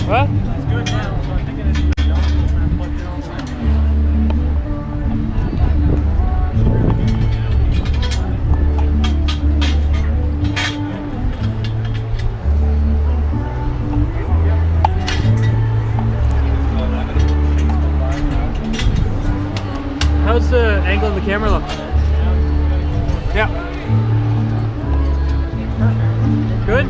What? It's good now, so I'm thinking it's plugged in all the time. How's the angle of the camera look? Yeah. Good?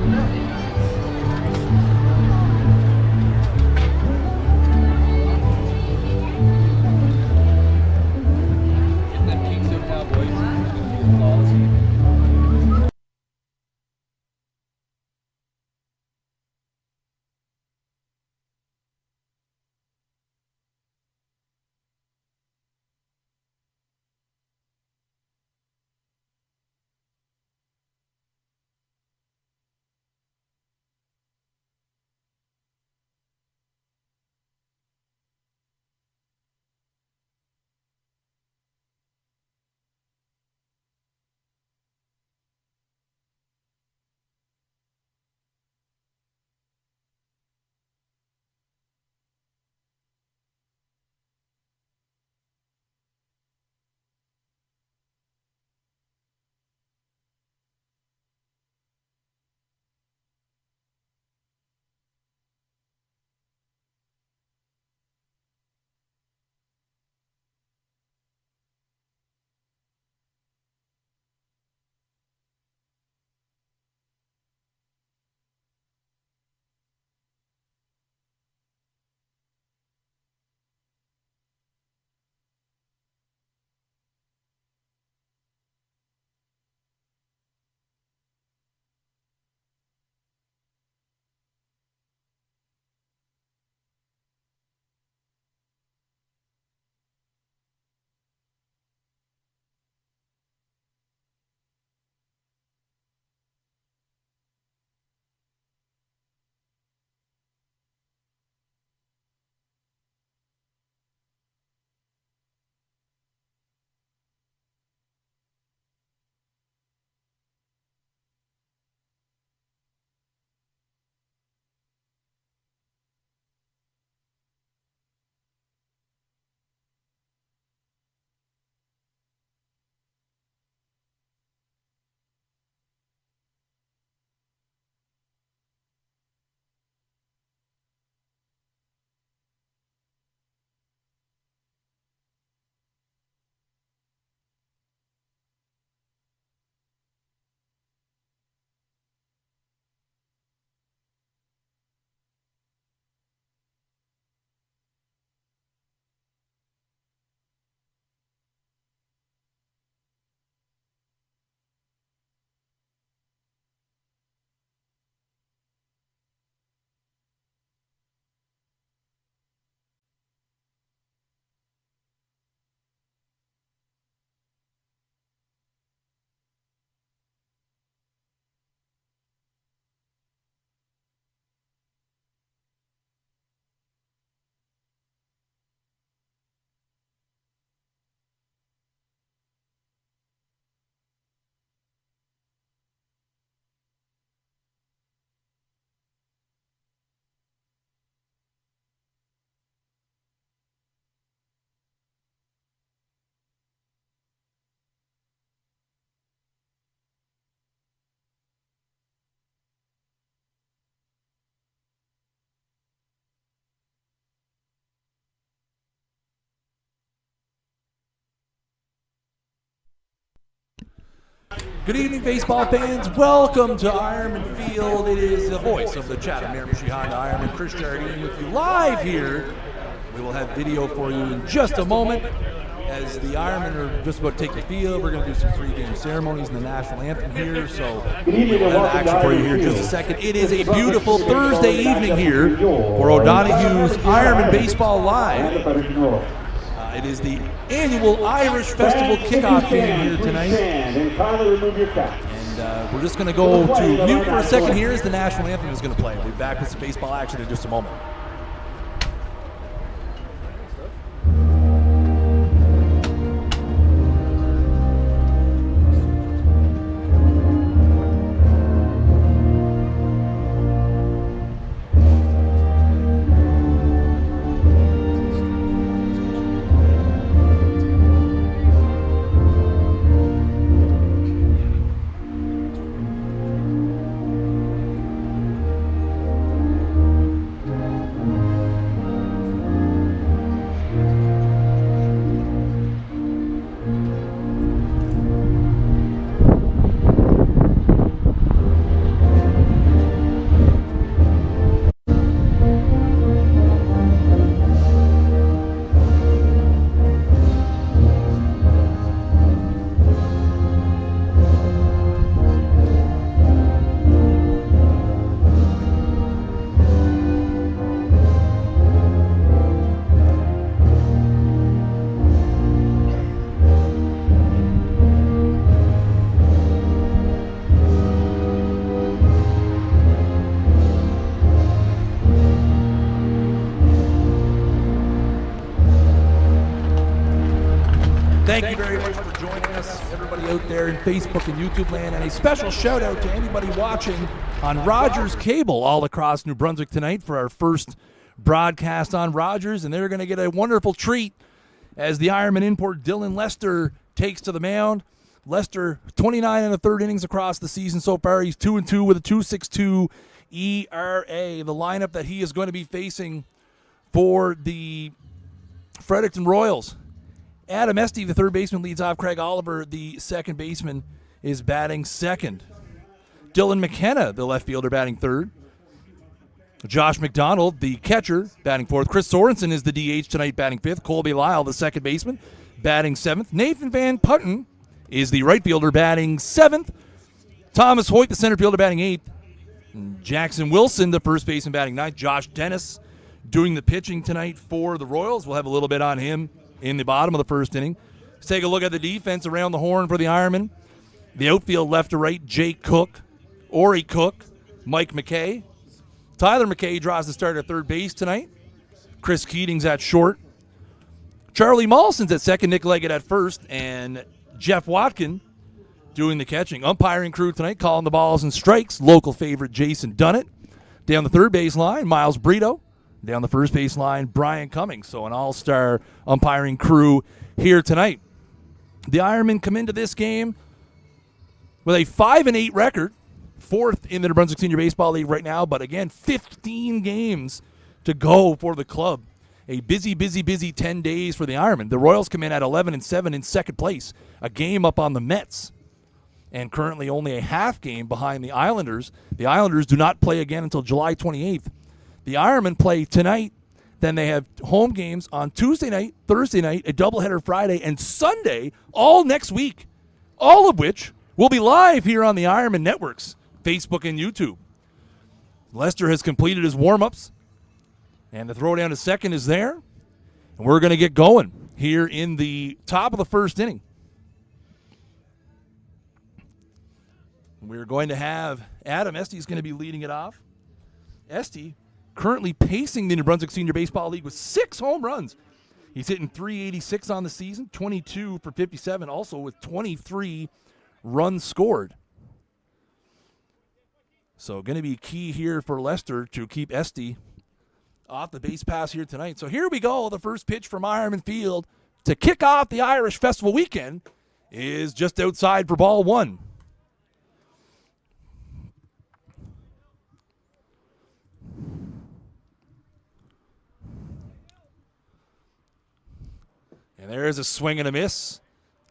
Good evening, baseball fans. Welcome to Ironman Field. It is the voice of the Chatham Miramichi Ironmen, Chris Jardine, with you live here. We will have video for you in just a moment. As the Ironmen are just about to take the field, we're going to do some pre-game ceremonies and the national anthem here. So we'll have action for you here in just a second. It is a beautiful Thursday evening here for O'Donoghue's Ironmen Baseball Live. It is the annual Irish Festival Kickoff game here tonight. And we're just going to go to mute for a second here as the national anthem is going to play. We'll be back with some baseball action in just a moment. Thank you very much for joining us, everybody out there in Facebook and YouTube land, and a special shout out to anybody watching on Rogers Cable all across New Brunswick tonight for our first broadcast on Rogers, and they're going to get a wonderful treat as the Ironman import Dylan Lester takes to the mound. Lester, 29 and a third innings across the season so far. He's 2-2 with a 2.62 ERA. The lineup that he is going to be facing for the Fredericton Royals: Adam Esty, the third baseman, leads off. Craig Oliver, the second baseman, is batting second. Dylan McKenna, the left fielder, batting third. Josh McDonald, the catcher, batting fourth. Chris Sorensen is the DH tonight, batting fifth. Colby Lyle, the second baseman, batting seventh. Nathan Van Putten is the right fielder, batting seventh. Thomas Hoyt, the center fielder, batting eighth. And Jackson Wilson, the first baseman, batting ninth. Josh Dennis doing the pitching tonight for the Royals. We'll have a little bit on him in the bottom of the first inning. Let's take a look at the defense around the horn for the Ironmen. The outfield left to right: Jake Cook, Ori Cook, Mike McKay. Tyler McKay draws the start at third base tonight. Chris Keating's at short. Charlie Mawson's at second, Nick Leggett at first, and Jeff Watkin doing the catching. Umpiring crew tonight calling the balls and strikes. Local favorite Jason Dunnett. Down the third base line, Miles Brito. Down the first base line, Brian Cummings. So an all-star umpiring crew here tonight. The Ironmen come into this game with a 5-8 record, fourth in the New Brunswick Senior Baseball League right now, but again, 15 games to go for the club. A busy 10 days for the Ironmen. The Royals come in at 11-7 in second place, a game up on the Mets, and currently only a half game behind the Islanders. The Islanders do not play again until July 28th. The Ironmen play tonight, then they have home games on Tuesday night, Thursday night, a doubleheader Friday, and Sunday, all next week, all of which will be live here on the Ironmen Networks, Facebook and YouTube. Lester has completed his warm-ups, and the throw down to second is there, and we're going to get going here in the top of the first inning. We're going to have Adam Esty is going to be leading it off. Esty currently pacing the New Brunswick Senior Baseball League with 6 home runs. He's hitting .386 on the season, 22 for 57, also with 23 runs scored. So going to be key here for Lester to keep Esty off the base pass here tonight. So here we go. The first pitch from Ironman Field to kick off the Irish Festival weekend is just outside for ball one. And there's a swing and a miss.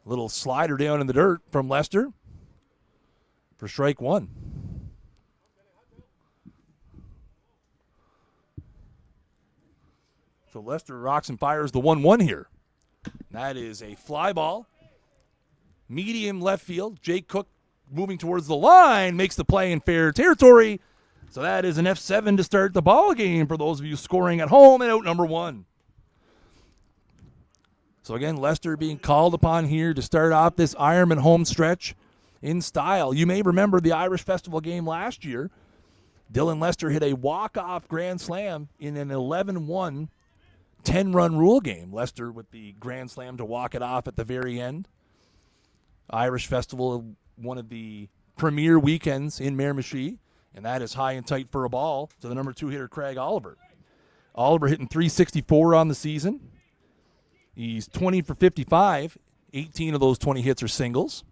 A little slider down in the dirt from Lester for strike one. So Lester rocks and fires the 1-1 here. That is a fly ball. Medium left field. Jake Cook moving towards the line makes the play in fair territory. So that is an F7 to start the ball game for those of you scoring at home and out number one. So again, Lester being called upon here to start off this Ironman home stretch in style. You may remember the Irish Festival game last year. Dylan Lester hit a walk-off grand slam in an 11-1 10-run rule game. Lester with the grand slam to walk it off at the very end. Irish Festival, one of the premier weekends in Miramichi, and that is high and tight for a ball to the number 2 hitter, Craig Oliver. Oliver hitting .364 on the season. He's 20 for 55. 18 of those 20 hits are singles.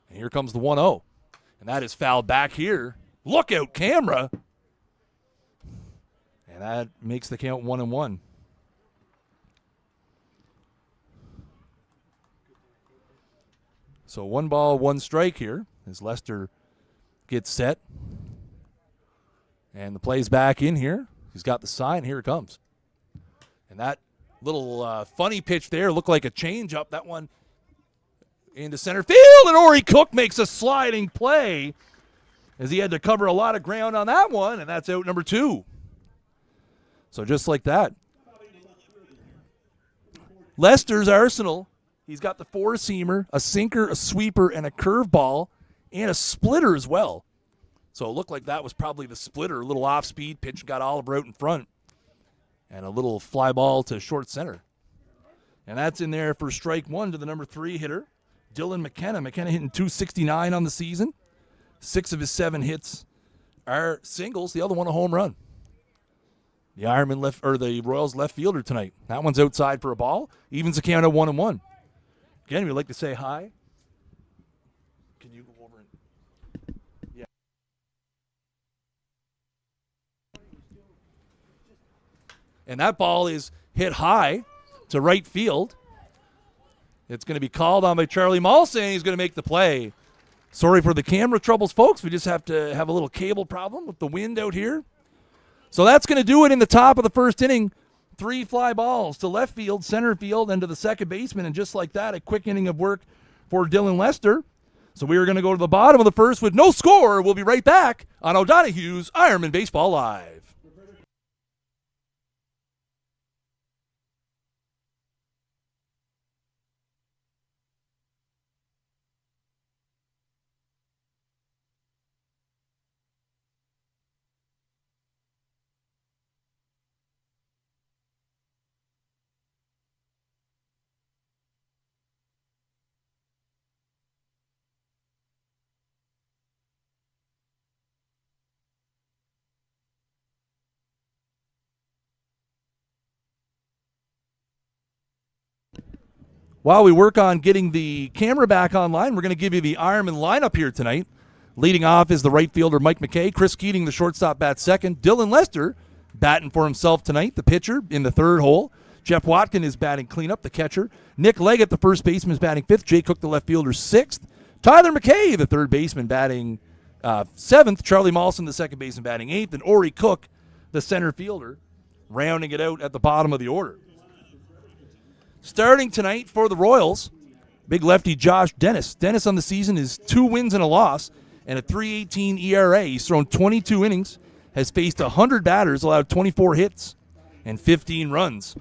And here comes the 1-0. And that is fouled back here. Look out, camera. And that makes the count 1-1. So 1 ball, 1 strike here as Lester gets set. And the play's back in here. He's got the sign. Here it comes. And that little funny pitch there looked like a changeup. That one into center field, and Ori Cook makes a sliding play as he had to cover a lot of ground on that one, and that's out number 2. So just like that. Lester's arsenal, he's got the 4-seamer, a sinker, a sweeper, and a curveball, and a splitter as well. So it looked like that was probably the splitter. A little off-speed pitch, got Oliver out in front. And a little fly ball to short center. And that's in there for strike one to the number 3 hitter, Dylan McKenna. McKenna hitting .269 on the season. 6 of his 7 hits are singles. The other one a home run. The the Royals left fielder tonight. That one's outside for a ball. Evens the count at 1-1. Again, we'd like to say hi. Can you go over and... Yeah. And that ball is hit high to right field. It's going to be called on by Charlie Malson. He's going to make the play. Sorry for the camera troubles, folks. We just have to have a little cable problem with the wind out here. So that's going to do it in the top of the first inning. 3 fly balls to left field, center field, and to the second baseman. And just like that, a quick inning of work for Dylan Lester. So we are going to go to the bottom of the first with no score. We'll be right back on O'Donoghue's Ironmen Baseball Live. While we work on getting the camera back online, we're going to give you the Ironman lineup here tonight. Leading off is the right fielder, Mike McKay. Chris Keating, the shortstop, bats second. Dylan Lester batting for himself tonight, the pitcher, in the third hole. Jeff Watkin is batting cleanup, the catcher. Nick Leggett, the first baseman, is batting fifth. Jay Cook, the left fielder, sixth. Tyler McKay, the third baseman, batting seventh. Charlie Malson, the second baseman, batting eighth. And Ori Cook, the center fielder, rounding it out at the bottom of the order. Starting tonight for the Royals, big lefty Josh Dennis. Dennis on the season is 2 wins and a loss and a .318 ERA. He's thrown 22 innings, has faced 100 batters, allowed 24 hits and 15 runs.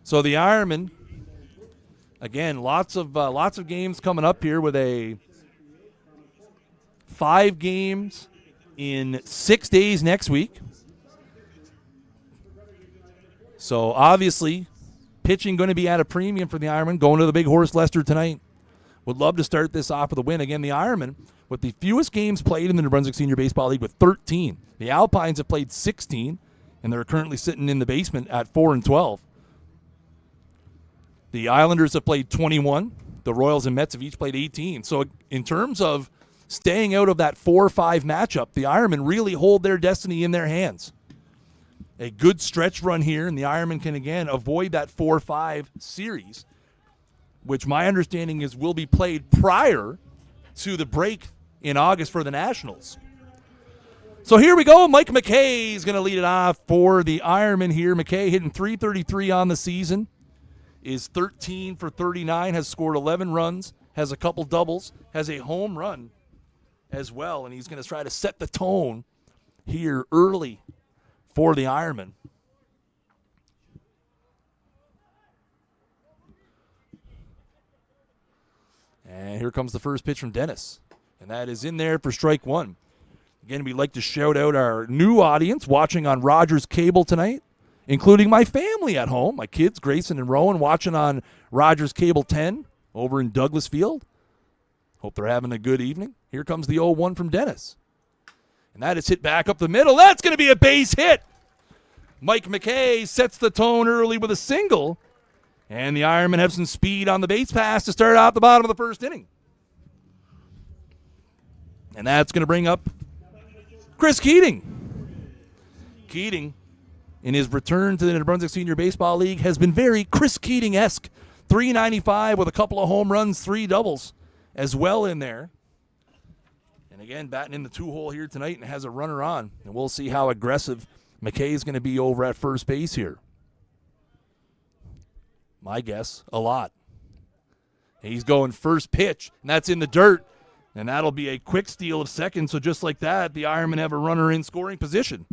So the Ironmen, again, lots of games coming up here with a 5 games in 6 days next week. So obviously, pitching going to be at a premium for the Ironmen, going to the Big Horse Leicester tonight. Would love to start this off with a win. Again, the Ironmen with the fewest games played in the New Brunswick Senior Baseball League with 13. The Alpines have played 16, and they're currently sitting in the basement at 4-12. The Islanders have played 21. The Royals and Mets have each played 18. So in terms of staying out of that 4-5 matchup, the Ironmen really hold their destiny in their hands. A good stretch run here, and the Ironmen can, again, avoid that 4-5 series, which my understanding is will be played prior to the break in August for the Nationals. So here we go. Mike McKay is going to lead it off for the Ironmen here. McKay hitting .333 on the season. Is 13 for 39, has scored 11 runs, has a couple doubles, has a home run as well, and he's going to try to set the tone here early for the Ironmen. And here comes the first pitch from Dennis, and that is in there for strike one. Again, we'd like to shout out our new audience watching on Rogers Cable tonight, including my family at home, my kids, Grayson and Rowan, watching on Rogers Cable 10 over in Douglas Field. Hope they're having a good evening. Here comes the 0-1 from Dennis. And that is hit back up the middle. That's going to be a base hit. Mike McKay sets the tone early with a single. And the Ironmen have some speed on the base pass to start out the bottom of the first inning. And that's going to bring up Chris Keating. Keating, in his return to the New Brunswick Senior Baseball League, has been very Chris Keating-esque. .395 with a couple of home runs, 3 doubles as well in there. And again, batting in the 2-hole here tonight and has a runner on. And we'll see how aggressive McKay is going to be over at first base here. My guess, a lot. He's going first pitch, and that's in the dirt. And that'll be a quick steal of second. So just like that, the Ironmen have a runner in scoring position.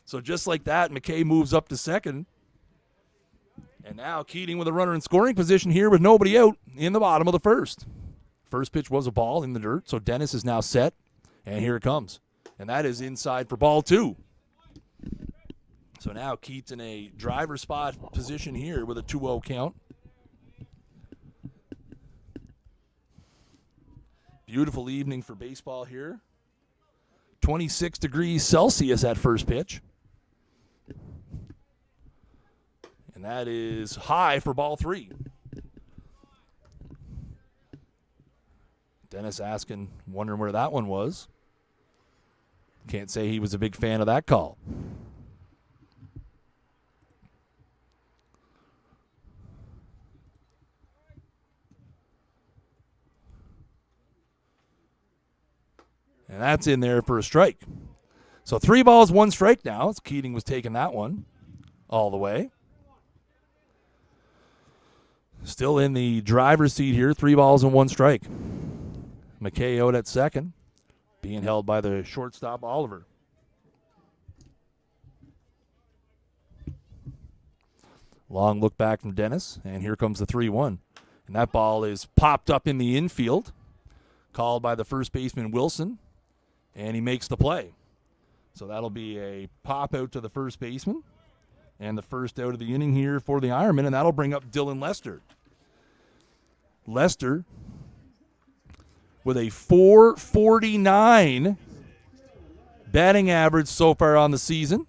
So just like that, McKay moves up to second. And now Keating with a runner in scoring position here with nobody out in the bottom of the first. First pitch was a ball in the dirt, so Dennis is now set, and here it comes. And that is inside for ball 2. So now Keats in a driver spot position here with a 2-0 count. Beautiful evening for baseball here. 26 degrees Celsius at first pitch. And that is high for ball 3. Dennis asking, wondering where that one was. Can't say he was a big fan of that call. And that's in there for a strike. So 3 balls, 1 strike now. Keating was taking that one all the way. Still in the driver's seat here, 3 balls and 1 strike. McKay out at second, being held by the shortstop, Oliver. Long look back from Dennis, and here comes the 3-1. And that ball is popped up in the infield, called by the first baseman, Wilson, and he makes the play. So that'll be a pop out to the first baseman, and the first out of the inning here for the Ironmen, and that'll bring up Dylan Lester. Lester with a .449 batting average so far on the season.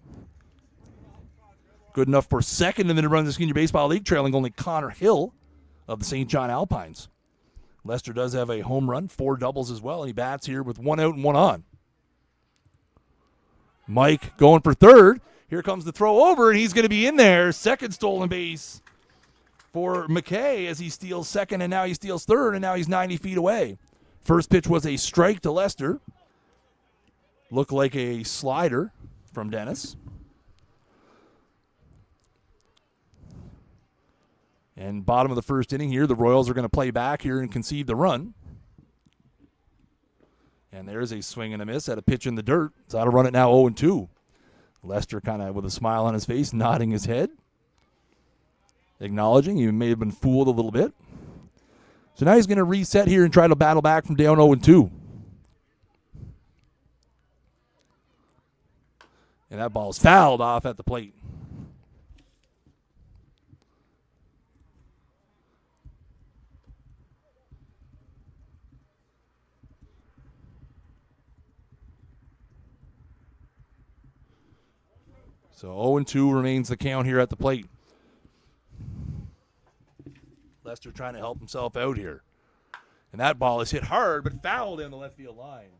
Good enough for second in the run of the Senior Baseball League, trailing only Connor Hill of the St. John Alpines. Lester does have a home run, 4 doubles as well, and he bats here with 1 out and 1 on. Mike going for third. Here comes the throw over, and he's going to be in there. Second stolen base for McKay as he steals second, and now he steals third, and now he's 90 feet away. First pitch was a strike to Lester. Looked like a slider from Dennis. And bottom of the first inning here, the Royals are going to play back here and concede the run. And there's a swing and a miss at a pitch in the dirt. So that'll run it now 0-2. Lester kind of with a smile on his face, nodding his head, acknowledging he may have been fooled a little bit. So now he's going to reset here and try to battle back from down 0-2. And that ball's fouled off at the plate. So 0-2 remains the count here at the plate. Lester trying to help himself out here. And that ball is hit hard, but fouled in the left field line.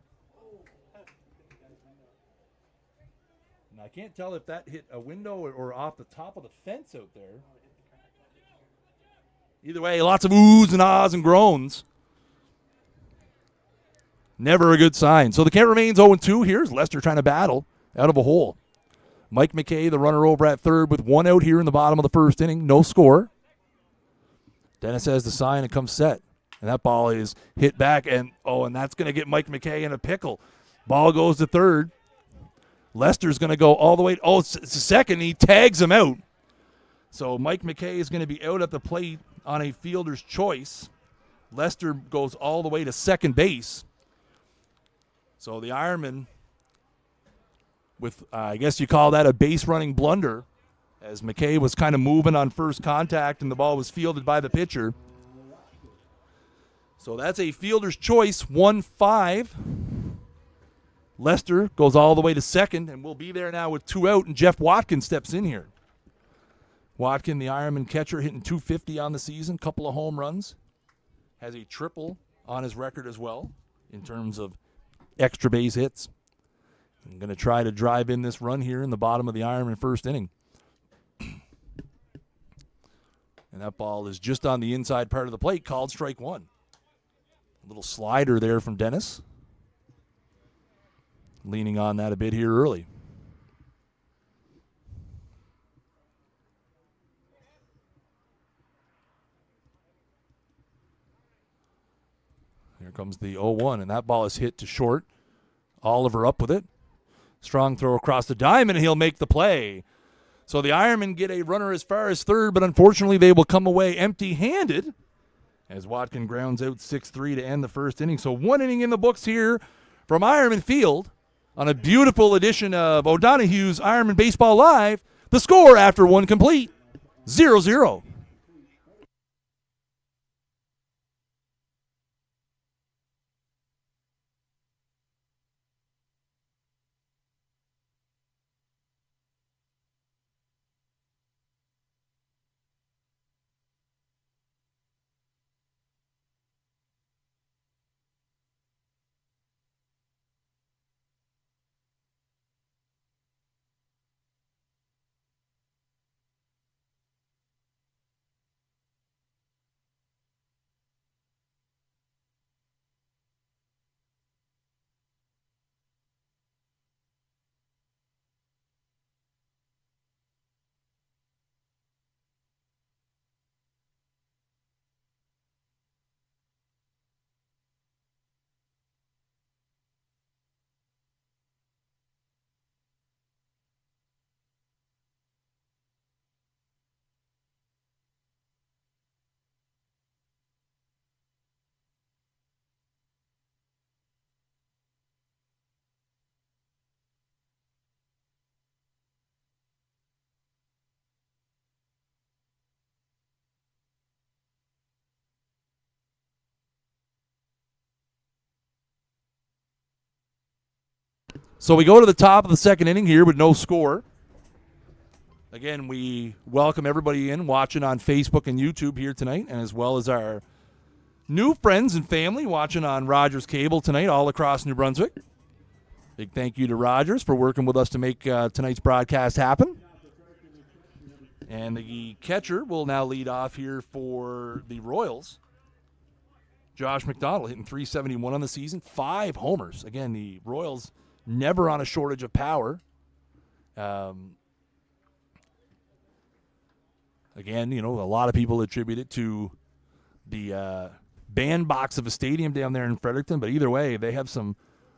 And I can't tell if that hit a window or off the top of the fence out there. Either way, lots of oohs and ahs and groans. Never a good sign. So the count remains 0-2. Here's Lester trying to battle out of a hole. Mike McKay, the runner over at third, with 1 out here in the bottom of the first inning. No score. Dennis has the sign and comes set. And that ball is hit back, and that's going to get Mike McKay in a pickle. Ball goes to third. Lester's going to go all the way. It's second. He tags him out. So Mike McKay is going to be out at the plate on a fielder's choice. Lester goes all the way to second base. So the Ironmen, with, I guess you call that a base running blunder, as McKay was kind of moving on first contact and the ball was fielded by the pitcher. So that's a fielder's choice, 1-5. Lester goes all the way to second, and we'll be there now with 2 out, and Jeff Watkin steps in here. Watkin, the Ironman catcher, hitting .250 on the season, couple of home runs. Has a triple on his record as well in terms of extra base hits. I'm going to try to drive in this run here in the bottom of the Ironman first inning. And that ball is just on the inside part of the plate, called strike 1. A little slider there from Dennis. Leaning on that a bit here early. Here comes the 0-1, and that ball is hit to short. Oliver up with it. Strong throw across the diamond, and he'll make the play. So the Ironmen get a runner as far as third, but unfortunately they will come away empty-handed as Watkin grounds out 6-3 to end the first inning. So 1 inning in the books here from Ironman Field on a beautiful edition of O'Donoghue's Ironman Baseball Live. The score after 1 complete, 0-0. So we go to the top of the second inning here with no score. Again, we welcome everybody in watching on Facebook and YouTube here tonight, and as well as our new friends and family watching on Rogers Cable tonight all across New Brunswick. Big thank you to Rogers for working with us to make tonight's broadcast happen. And the catcher will now lead off here for the Royals. Josh McDonald hitting .371 on the season, 5 homers. Again, the Royals never on a shortage of power. Again, you know, a lot of people attribute it to the bandbox of a stadium down there in Fredericton, but either way, they have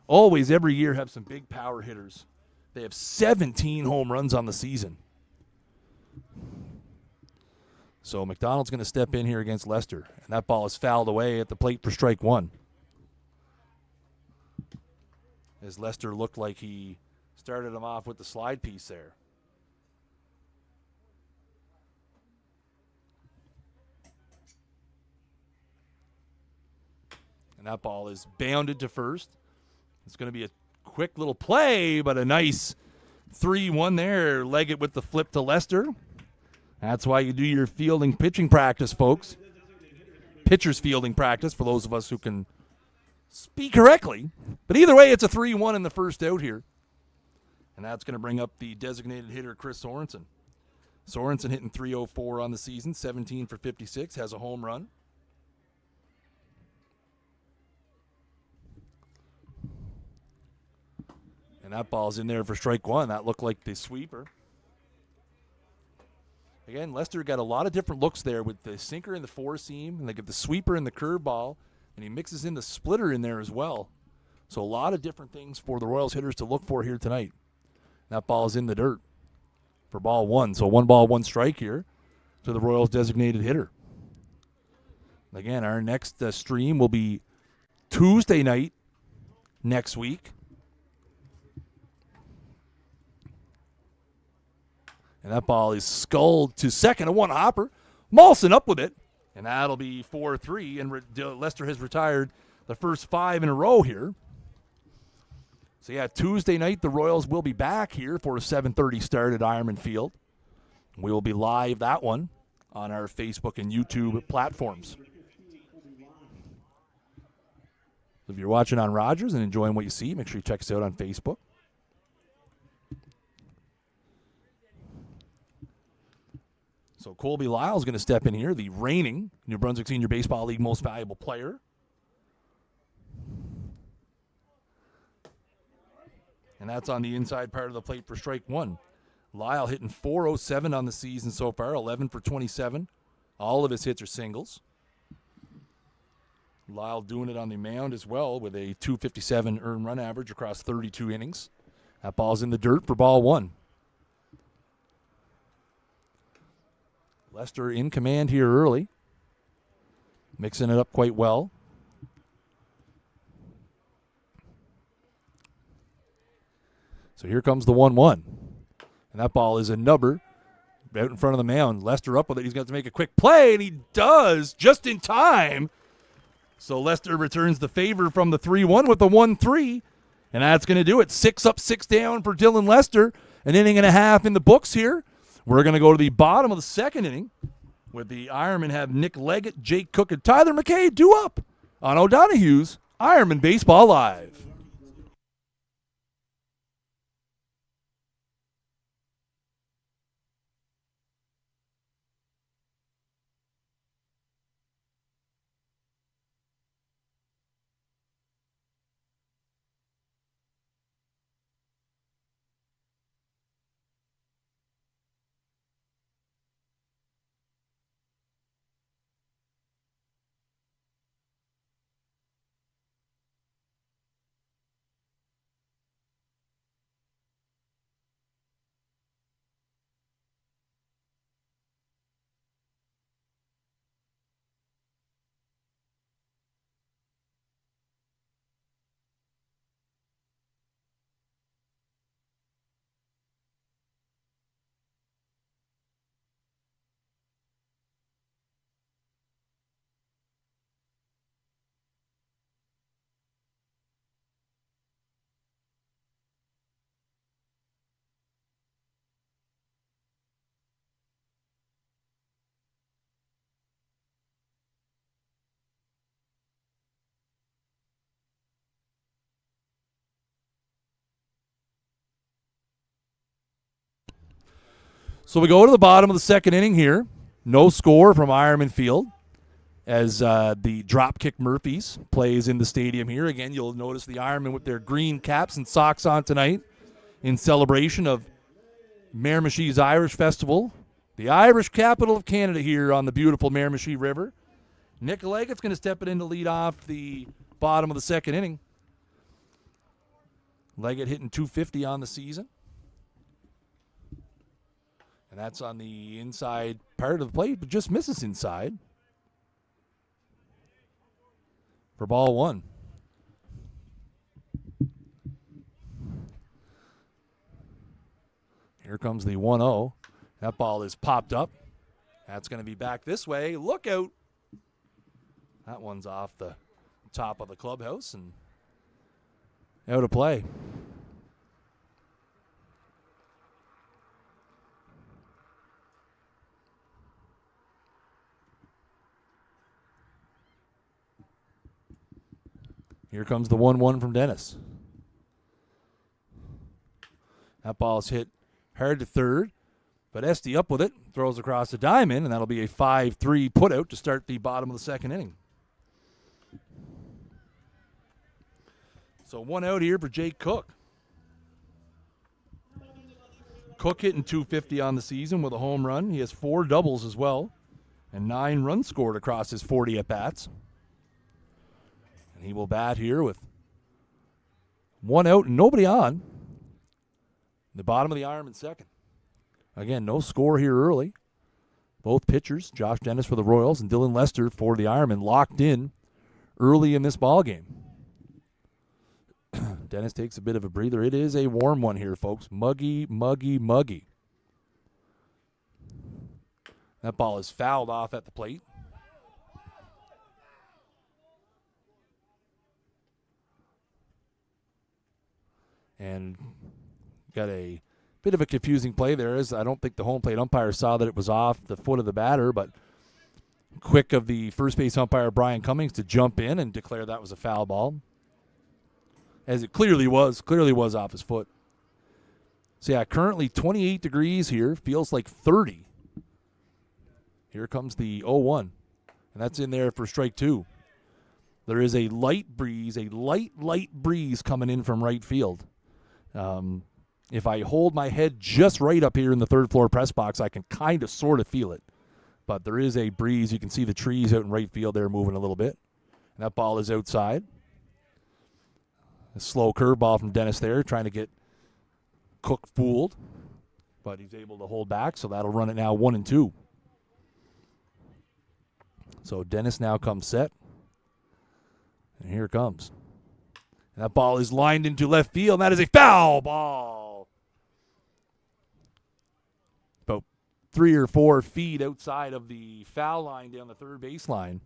always every year have some big power hitters. They have 17 home runs on the season. So McDonald's going to step in here against Lester, and that ball is fouled away at the plate for strike 1. As Lester looked like he started him off with the slide piece there. And that ball is bounded to first. It's going to be a quick little play, but a nice 3-1 there. Leg it with the flip to Lester. That's why you do your fielding pitching practice, folks. Pitcher's fielding practice for those of us who can speak correctly. But either way, it's a 3-1 in the first out here. And that's going to bring up the designated hitter, Chris Sorensen. Sorensen hitting .304 on the season, 17 for 56, has a home run. And that ball's in there for strike 1. That looked like the sweeper. Again, Lester got a lot of different looks there with the sinker and the four-seam, and they get the sweeper and the curveball, and he mixes in the splitter in there as well. So a lot of different things for the Royals hitters to look for here tonight. That ball is in the dirt for ball 1. So 1 ball, 1 strike here to the Royals designated hitter. Again, our next stream will be Tuesday night next week. And that ball is sculled to second, a 1 hopper. Molson up with it, and that'll be 4-3. And Lester has retired the first 5 in a row here. So, yeah, Tuesday night the Royals will be back here for a 7:30 start at Ironman Field. We will be live that one on our Facebook and YouTube platforms. So if you're watching on Rogers and enjoying what you see, make sure you check us out on Facebook. So Colby Lyle is going to step in here, the reigning New Brunswick Senior Baseball League Most Valuable Player. And that's on the inside part of the plate for strike 1. Lyle hitting .407 on the season so far, 11 for 27. All of his hits are singles. Lyle doing it on the mound as well with a .257 earned run average across 32 innings. That ball's in the dirt for ball one. Lester in command here early. Mixing it up quite well. So here comes the 1-1. And that ball is a nubber out in front of the mound. Lester up with it. He's got to make a quick play, and he does just in time. So Lester returns the favor from the 3-1 with the 1-3. And that's going to do it. 6 up, 6 down for Dylan Lester. An inning and a half in the books here. We're going to go to the bottom of the second inning with the Ironmen have Nick Leggett, Jake Cook, and Tyler McKay due up on O'Donoghue's Ironmen Baseball Live. So we go to the bottom of the second inning here. No score from Ironman Field as the Dropkick Murphys plays in the stadium here. Again, you'll notice the Ironmen with their green caps and socks on tonight in celebration of Miramichi's Irish Festival, the Irish capital of Canada here on the beautiful Miramichi River. Nick Leggett's going to step it in to lead off the bottom of the second inning. Leggett hitting .250 on the season. And that's on the inside part of the plate, but just misses inside for ball one. Here comes the 1-0. That ball is popped up. That's going to be back this way. Look out. That one's off the top of the clubhouse and out of play. Here comes the 1-1 from Dennis. That ball's hit hard to third, but Esty up with it, throws across the diamond, and that'll be a 5-3 putout to start the bottom of the second inning. So one out here for Jake Cook. Cook hitting .250 on the season with a home run. He has 4 doubles as well, and 9 runs scored across his 40 at-bats. And he will bat here with 1 out and nobody on. The bottom of the Ironman second. Again, no score here early. Both pitchers, Josh Dennis for the Royals and Dylan Lester for the Ironmen, locked in early in this ball game. Dennis takes a bit of a breather. It is a warm one here, folks. Muggy, muggy, muggy. That ball is fouled off at the plate. And got a bit of a confusing play there. As I don't think the home plate umpire saw that it was off the foot of the batter, but quick of the first base umpire, Brian Cummings, to jump in and declare that was a foul ball. As it clearly was off his foot. So yeah, currently 28 degrees here. Feels like 30. Here comes the 0-1. And that's in there for strike 2. There is a light breeze, a light breeze coming in from right field. If I hold my head just right up here in the third floor press box, I can kind of sort of feel it. But there is a breeze. You can see the trees out in right field there moving a little bit. And that ball is outside. A slow curveball from Dennis there, trying to get Cook fooled, but he's able to hold back, so that'll run it now 1-2. So Dennis now comes set. And here it comes. And that ball is lined into left field, and that is a foul ball. About 3 or 4 feet outside of the foul line down the third baseline.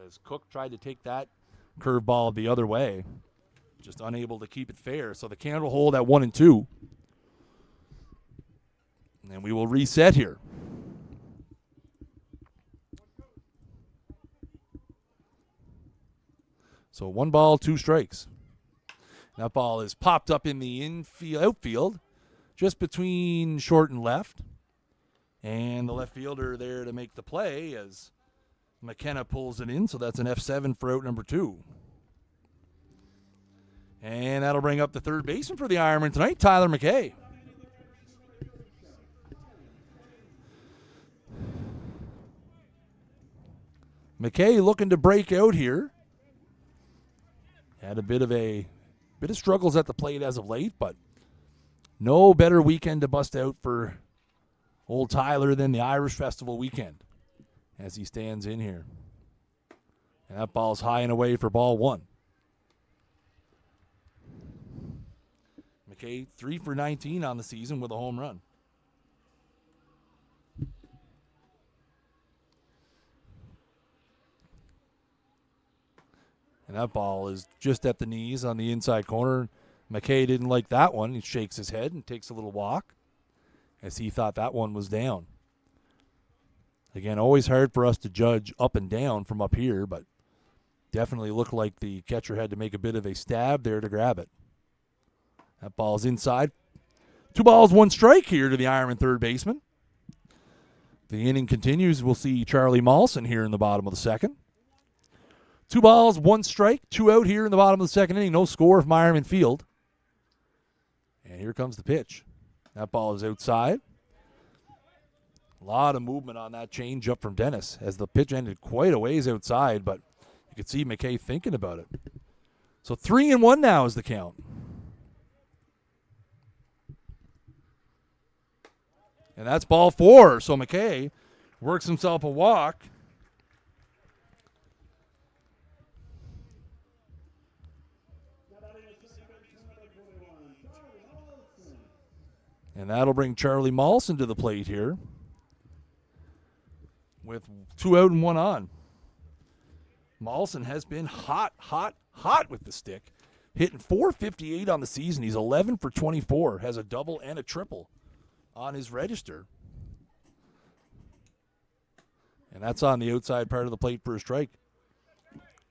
As Cook tried to take that curveball the other way, just unable to keep it fair. So the count will hold at 1-2. And we will reset here. So 1 ball, 2 strikes. That ball is popped up in the outfield, just between short and left. And the left fielder there to make the play as McKenna pulls it in, so that's an F7 for out number 2. And that'll bring up the third baseman for the Ironmen tonight, Tyler McKay. McKay looking to break out here. Had a bit of struggles at the plate as of late, but no better weekend to bust out for old Tyler than the Irish Festival weekend as he stands in here. And that ball's high and away for ball 1. McKay 3 for 19 on the season with a home run. And that ball is just at the knees on the inside corner. McKay didn't like that one. He shakes his head and takes a little walk as he thought that one was down. Again, always hard for us to judge up and down from up here, but definitely looked like the catcher had to make a bit of a stab there to grab it. That ball's inside. 2 balls, 1 strike here to the Ironman third baseman. The inning continues. We'll see Charlie Mawson here in the bottom of the second. 2 balls, 1 strike, 2 out here in the bottom of the second inning. No score from Ironman Field. And here comes the pitch. That ball is outside. A lot of movement on that change up from Dennis as the pitch ended quite a ways outside, but you could see McKay thinking about it. So 3-1 now is the count. And that's ball 4. So McKay works himself a walk. And that'll bring Charlie Mawson to the plate here with 2 out and 1 on. Mawson has been hot with the stick, hitting .458 on the season. He's 11 for 24, has a double and a triple on his register. And that's on the outside part of the plate for a strike.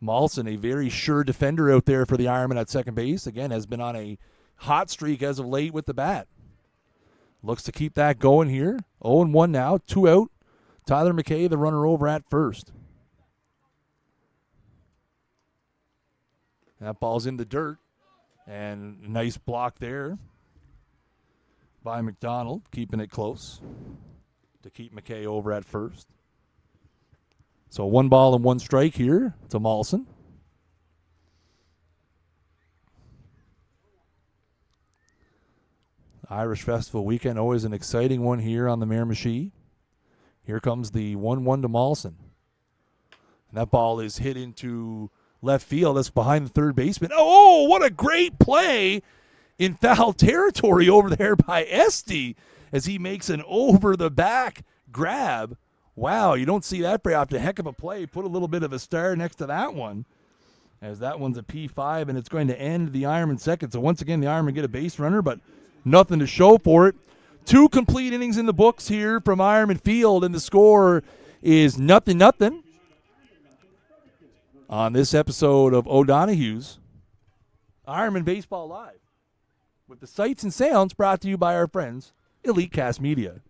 Mawson, a very sure defender out there for the Ironmen at second base. Again, has been on a hot streak as of late with the bat. Looks to keep that going here. 0-1 now, 2 out. Tyler McKay, the runner over at first. That ball's in the dirt. And a nice block there by McDonald, keeping it close to keep McKay over at first. So 1 ball and 1 strike here to Mawson. Irish Festival weekend, always an exciting one here on the Miramichi. Here comes the 1-1 to Mawson. And that ball is hit into left field. That's behind the third baseman. Oh, what a great play in foul territory over there by Esty as he makes an over-the-back grab. Wow, you don't see that very often. Heck of a play. Put a little bit of a star next to that one, as that one's a P5, and it's going to end the Ironman second. So once again, the Ironmen get a base runner, but nothing to show for it. 2 complete innings in the books here from Ironman Field, and the score is 0-0 on this episode of O'Donoghue's Ironmen Baseball Live, with the sights and sounds brought to you by our friends, Elitecast Media.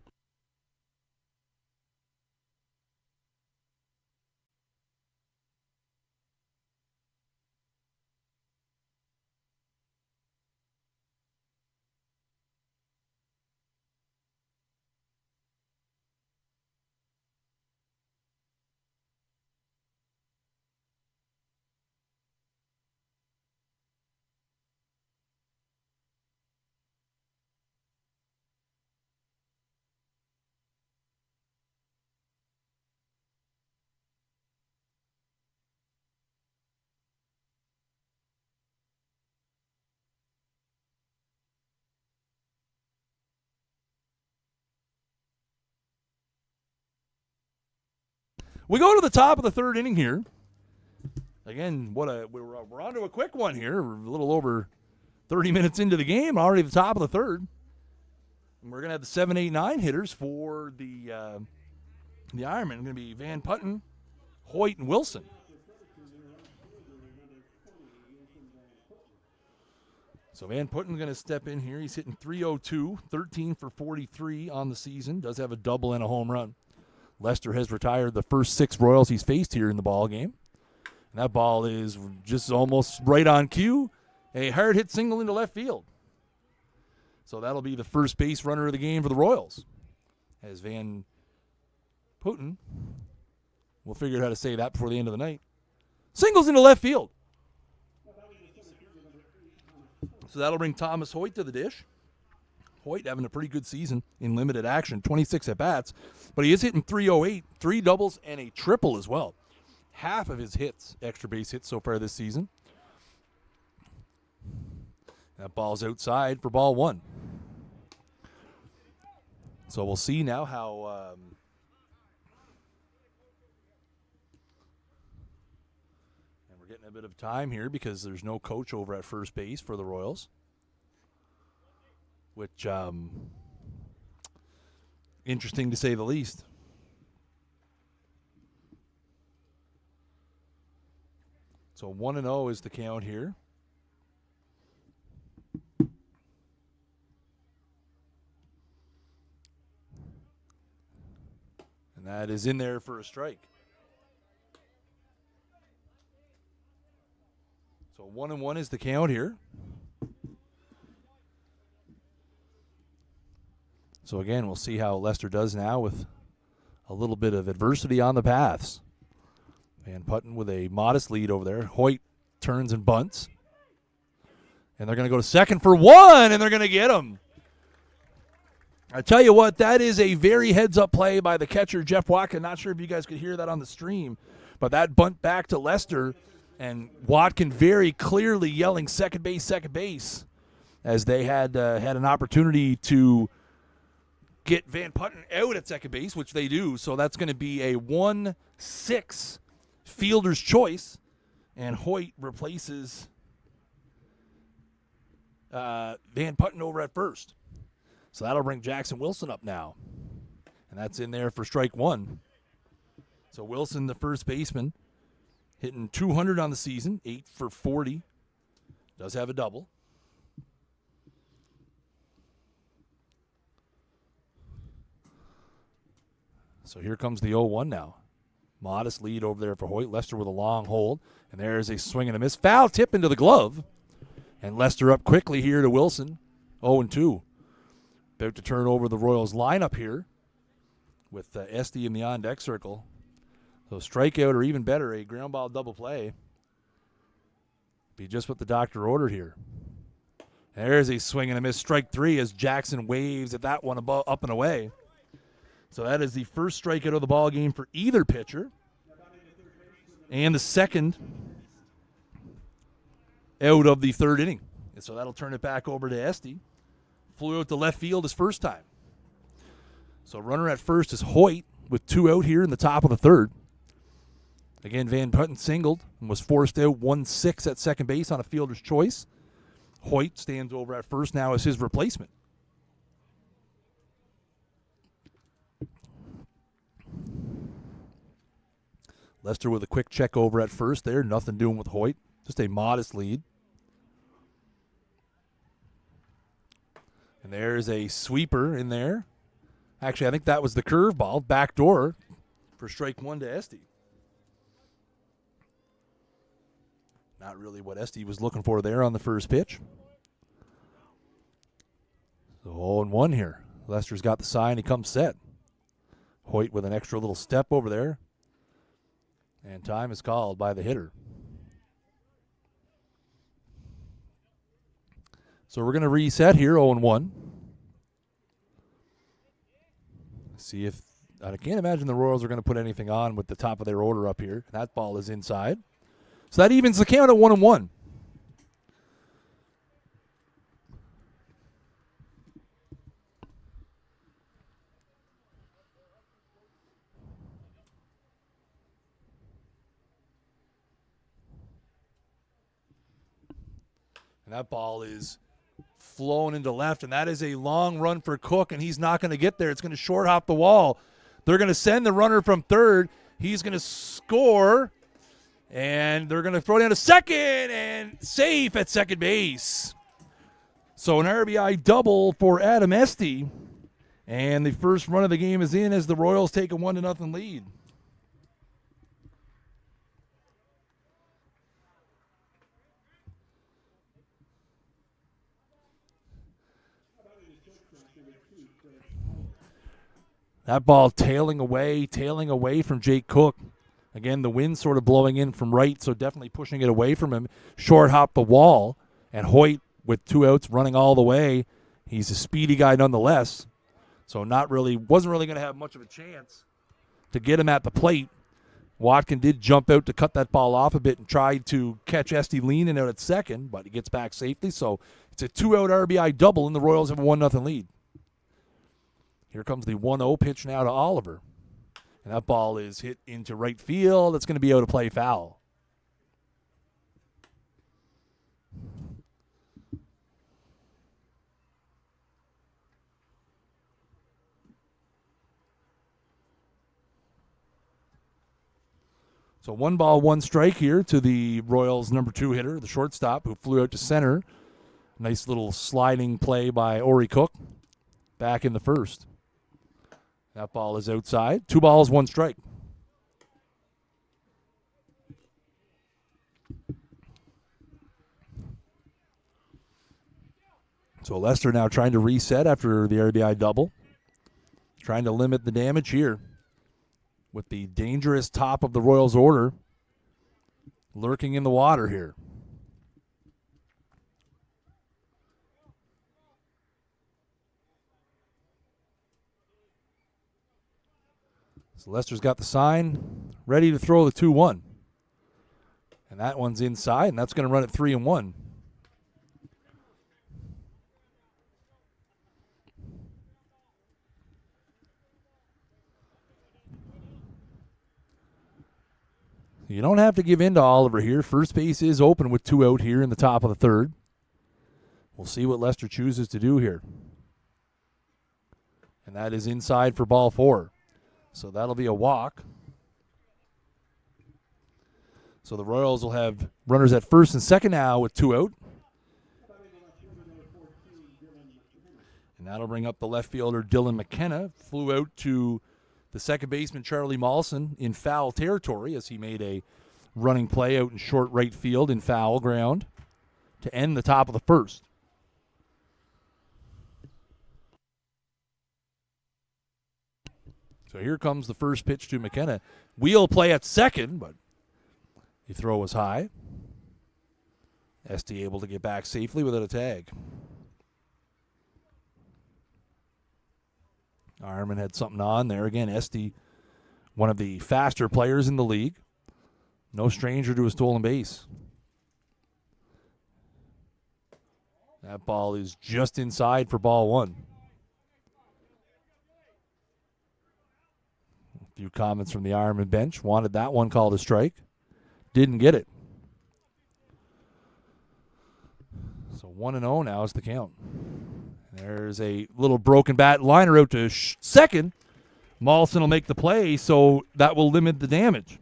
We go to the top of the third inning here. Again, we're on to a quick one here. We're a little over 30 minutes into the game, already at the top of the third. And we're going to have the 7, 8, 9 hitters for the Ironmen. Going to be Van Putten, Hoyt, and Wilson. So Van Putten going to step in here. He's hitting .302, 13 for 43 on the season. Does have a double and a home run. Lester has retired the first 6 Royals he's faced here in the ball game. And that ball is just almost right on cue. A hard hit single into left field. So that'll be the first base runner of the game for the Royals. As Van Putten, we'll figure out how to say that before the end of the night, singles into left field. So that'll bring Thomas Hoyt to the dish. Hoyt having a pretty good season in limited action, 26 at-bats. But he is hitting .308, 3 doubles, and a triple as well. Half of his hits, extra base hits so far this season. That ball's outside for ball 1. So we'll see now how and we're getting a bit of time here because there's no coach over at first base for the Royals, which interesting to say the least. So 1-0 is the count here. And that is in there for a strike. So 1-1 is the count here. So again, we'll see how Lester does now with a little bit of adversity on the paths. Van Putten with a modest lead over there. Hoyt turns and bunts. And they're going to go to second for 1, and they're going to get him. I tell you what, that is a very heads-up play by the catcher, Jeff Watkin. Not sure if you guys could hear that on the stream, but that bunt back to Lester, and Watkin very clearly yelling second base, as they had an opportunity to get Van Putten out at second base, which they do. So that's going to be a 1-6 fielder's choice, and Hoyt replaces Van Putten over at first. So that'll bring Jackson Wilson up now, and that's in there for strike 1. So Wilson, the first baseman, hitting .200 on the season, 8 for 40, does have a double. So here comes the 0-1 now. Modest lead over there for Hoyt. Lester with a long hold. And there's a swing and a miss. Foul tip into the glove. And Lester up quickly here to Wilson. 0-2. About to turn over the Royals lineup here with Esty in the on-deck circle. So strikeout or even better, a ground ball double play. Be just what the doctor ordered here. There's a swing and a miss. Strike 3 as Jackson waves at that one up and away. So that is the first strikeout of the ball game for either pitcher, and the second out of the third inning. And so that'll turn it back over to Esty. Flew out to left field his first time. So runner at first is Hoyt with 2 out here in the top of the third. Again, Van Putten singled and was forced out 1-6 at second base on a fielder's choice. Hoyt stands over at first now as his replacement. Lester with a quick check over at first there. Nothing doing with Hoyt. Just a modest lead. And there's a sweeper in there. Actually, I think that was the curveball. Backdoor for strike 1 to Esty. Not really what Esty was looking for there on the first pitch. So 0-1 here. Lester's got the sign. He comes set. Hoyt with an extra little step over there. And time is called by the hitter. So we're going to reset here, 0-1. See if, I can't imagine the Royals are going to put anything on with the top of their order up here. That ball is inside. So that evens the count at 1-1. And that ball is flown into left, and that is a long run for Cook, and he's not going to get there. It's going to short hop the wall. They're going to send the runner from third. He's going to score, and they're going to throw down to second, and safe at second base. So an RBI double for Adam Esty, and the first run of the game is in as the Royals take a 1-0 lead. That ball tailing away from Jake Cook. Again, the wind sort of blowing in from right, so definitely pushing it away from him. Short hop the wall, and Hoyt with 2 outs running all the way. He's a speedy guy nonetheless, so wasn't really going to have much of a chance to get him at the plate. Watkin did jump out to cut that ball off a bit and tried to catch Esty leaning out at second, but he gets back safely. So it's a 2-out RBI double, and the Royals have a 1-0 lead. Here comes the 1-0 pitch now to Oliver. And that ball is hit into right field. It's going to be out of play foul. So 1 ball, 1 strike here to the Royals' number 2 hitter, the shortstop, who flew out to center. Nice little sliding play by Ori Cook back in the first. That ball is outside. 2 balls, 1 strike. So Lester now trying to reset after the RBI double. Trying to limit the damage here with the dangerous top of the Royals order lurking in the water here. So Lester's got the sign, ready to throw the 2-1. And that one's inside, and that's going to run at 3-1. You don't have to give in to Oliver here. First base is open with 2 out here in the top of the third. We'll see what Lester chooses to do here. And that is inside for ball 4. So that'll be a walk. So the Royals will have runners at first and second now with 2 out. And that'll bring up the left fielder Dylan McKenna. Flew out to the second baseman Charlie Mawson in foul territory as he made a running play out in short right field in foul ground to end the top of the first. So here comes the first pitch to McKenna. Wheel play at second, but the throw was high. Esty able to get back safely without a tag. Ironman had something on there. Again, Esty, one of the faster players in the league. No stranger to a stolen base. That ball is just inside for ball 1. A few comments from the Ironman bench. Wanted that one called a strike. Didn't get it. So 1-0 now is the count. There's a little broken bat liner out to second. Mawson will make the play, so that will limit the damage.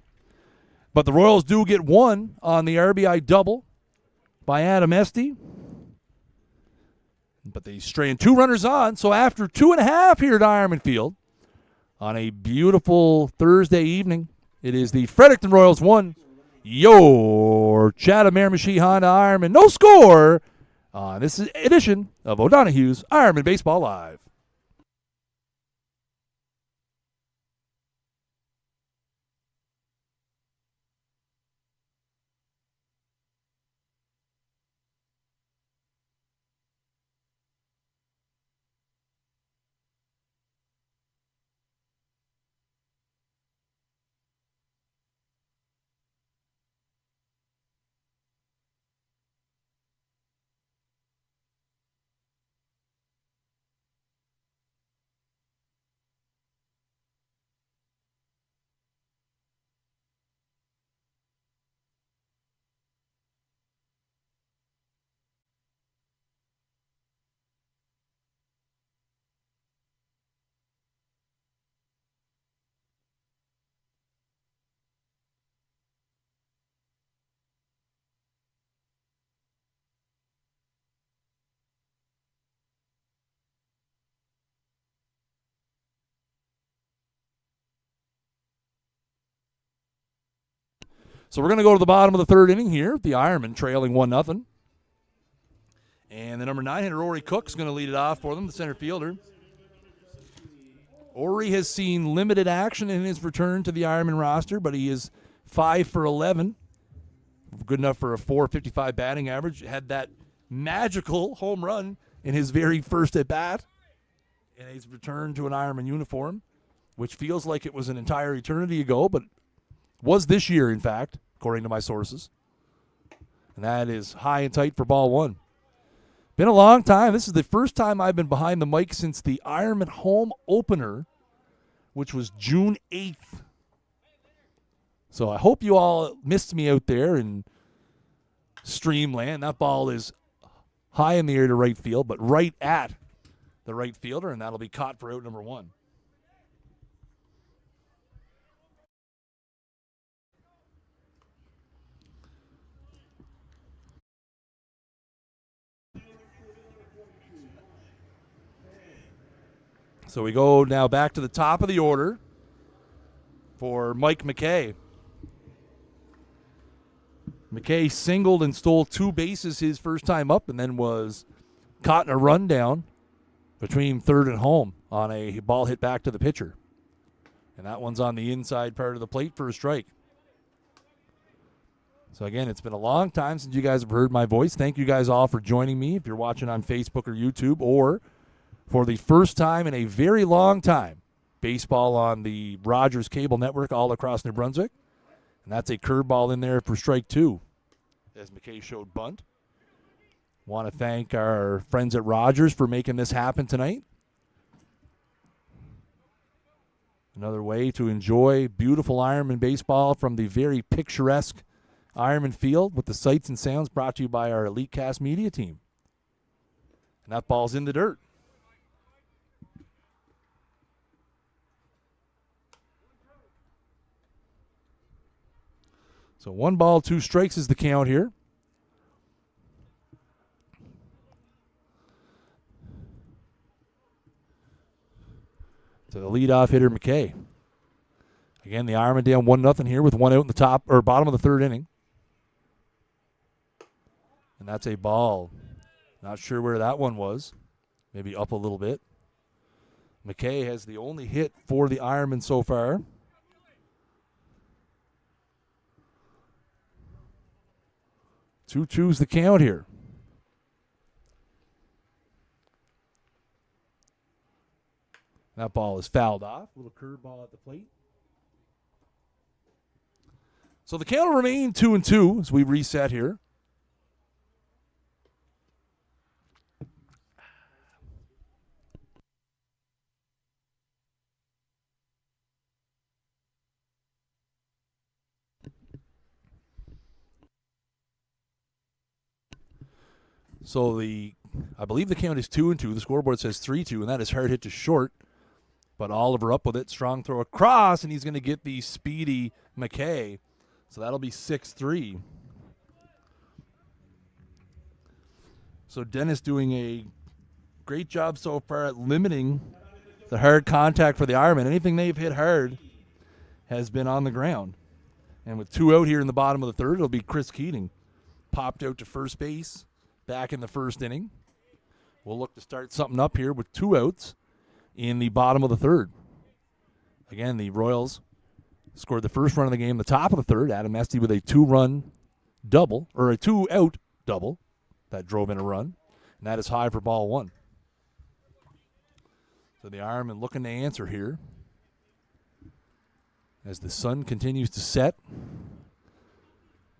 But the Royals do get 1 on the RBI double by Adam Esty. But they strand 2 runners on, so after 2.5 here at Ironman Field, on a beautiful Thursday evening, it is the Fredericton Royals 1, your Chatham Miramichi Ironmen. No score on this edition of O'Donoghue's Ironmen Baseball Live. So we're going to go to the bottom of the third inning here. The Ironmen trailing 1-0. And the number 9 hitter, Ori Cook's going to lead it off for them, the center fielder. Ori has seen limited action in his return to the Ironman roster, but he is 5 for 11. Good enough for a .455 batting average. Had that magical home run in his very first at-bat. And he's returned to an Ironman uniform, which feels like it was an entire eternity ago, but was this year, in fact, according to my sources. And that is high and tight for ball one. Been a long time. This is the first time I've been behind the mic since the Ironman home opener, which was June 8th. So I hope you all missed me out there in Streamland. That ball is high in the air to right field, but right at the right fielder, and that'll be caught for out number 1. So we go now back to the top of the order for Mike McKay. McKay singled and stole 2 bases his first time up and then was caught in a rundown between third and home on a ball hit back to the pitcher. And that one's on the inside part of the plate for a strike. So again, it's been a long time since you guys have heard my voice. Thank you guys all for joining me if you're watching on Facebook or YouTube, or for the first time in a very long time, baseball on the Rogers Cable Network all across New Brunswick. And that's a curveball in there for strike 2, as McKay showed bunt. Want to thank our friends at Rogers for making this happen tonight. Another way to enjoy beautiful Ironman baseball from the very picturesque Ironman field with the sights and sounds brought to you by our Elitecast media team. And that ball's in the dirt. So 1 ball, 2 strikes is the count here. To the leadoff hitter, McKay. Again, the Ironman down 1-0 here with 1 out in the top or bottom of the third inning. And that's a ball. Not sure where that one was. Maybe up a little bit. McKay has the only hit for the Ironman so far. 2-2's the count here. That ball is fouled off. Little curveball at the plate. So the count will remain 2-2 as we reset here. So I believe the count is 2-2. The scoreboard says 3-2, and that is hard hit to short. But Oliver up with it. Strong throw across, and he's going to get the speedy McKay. So that'll be 6-3. So Dennis doing a great job so far at limiting the hard contact for the Ironmen. Anything they've hit hard has been on the ground. And with 2 out here in the bottom of the third, it'll be Chris Keating. Popped out to first base back in the first inning. We'll look to start something up here with 2 outs in the bottom of the third. Again, the Royals scored the first run of the game, the top of the third. Adam Esty with a 2-run double, or a 2-out double that drove in a run. And that is high for ball 1. So the Ironmen looking to answer here as the sun continues to set.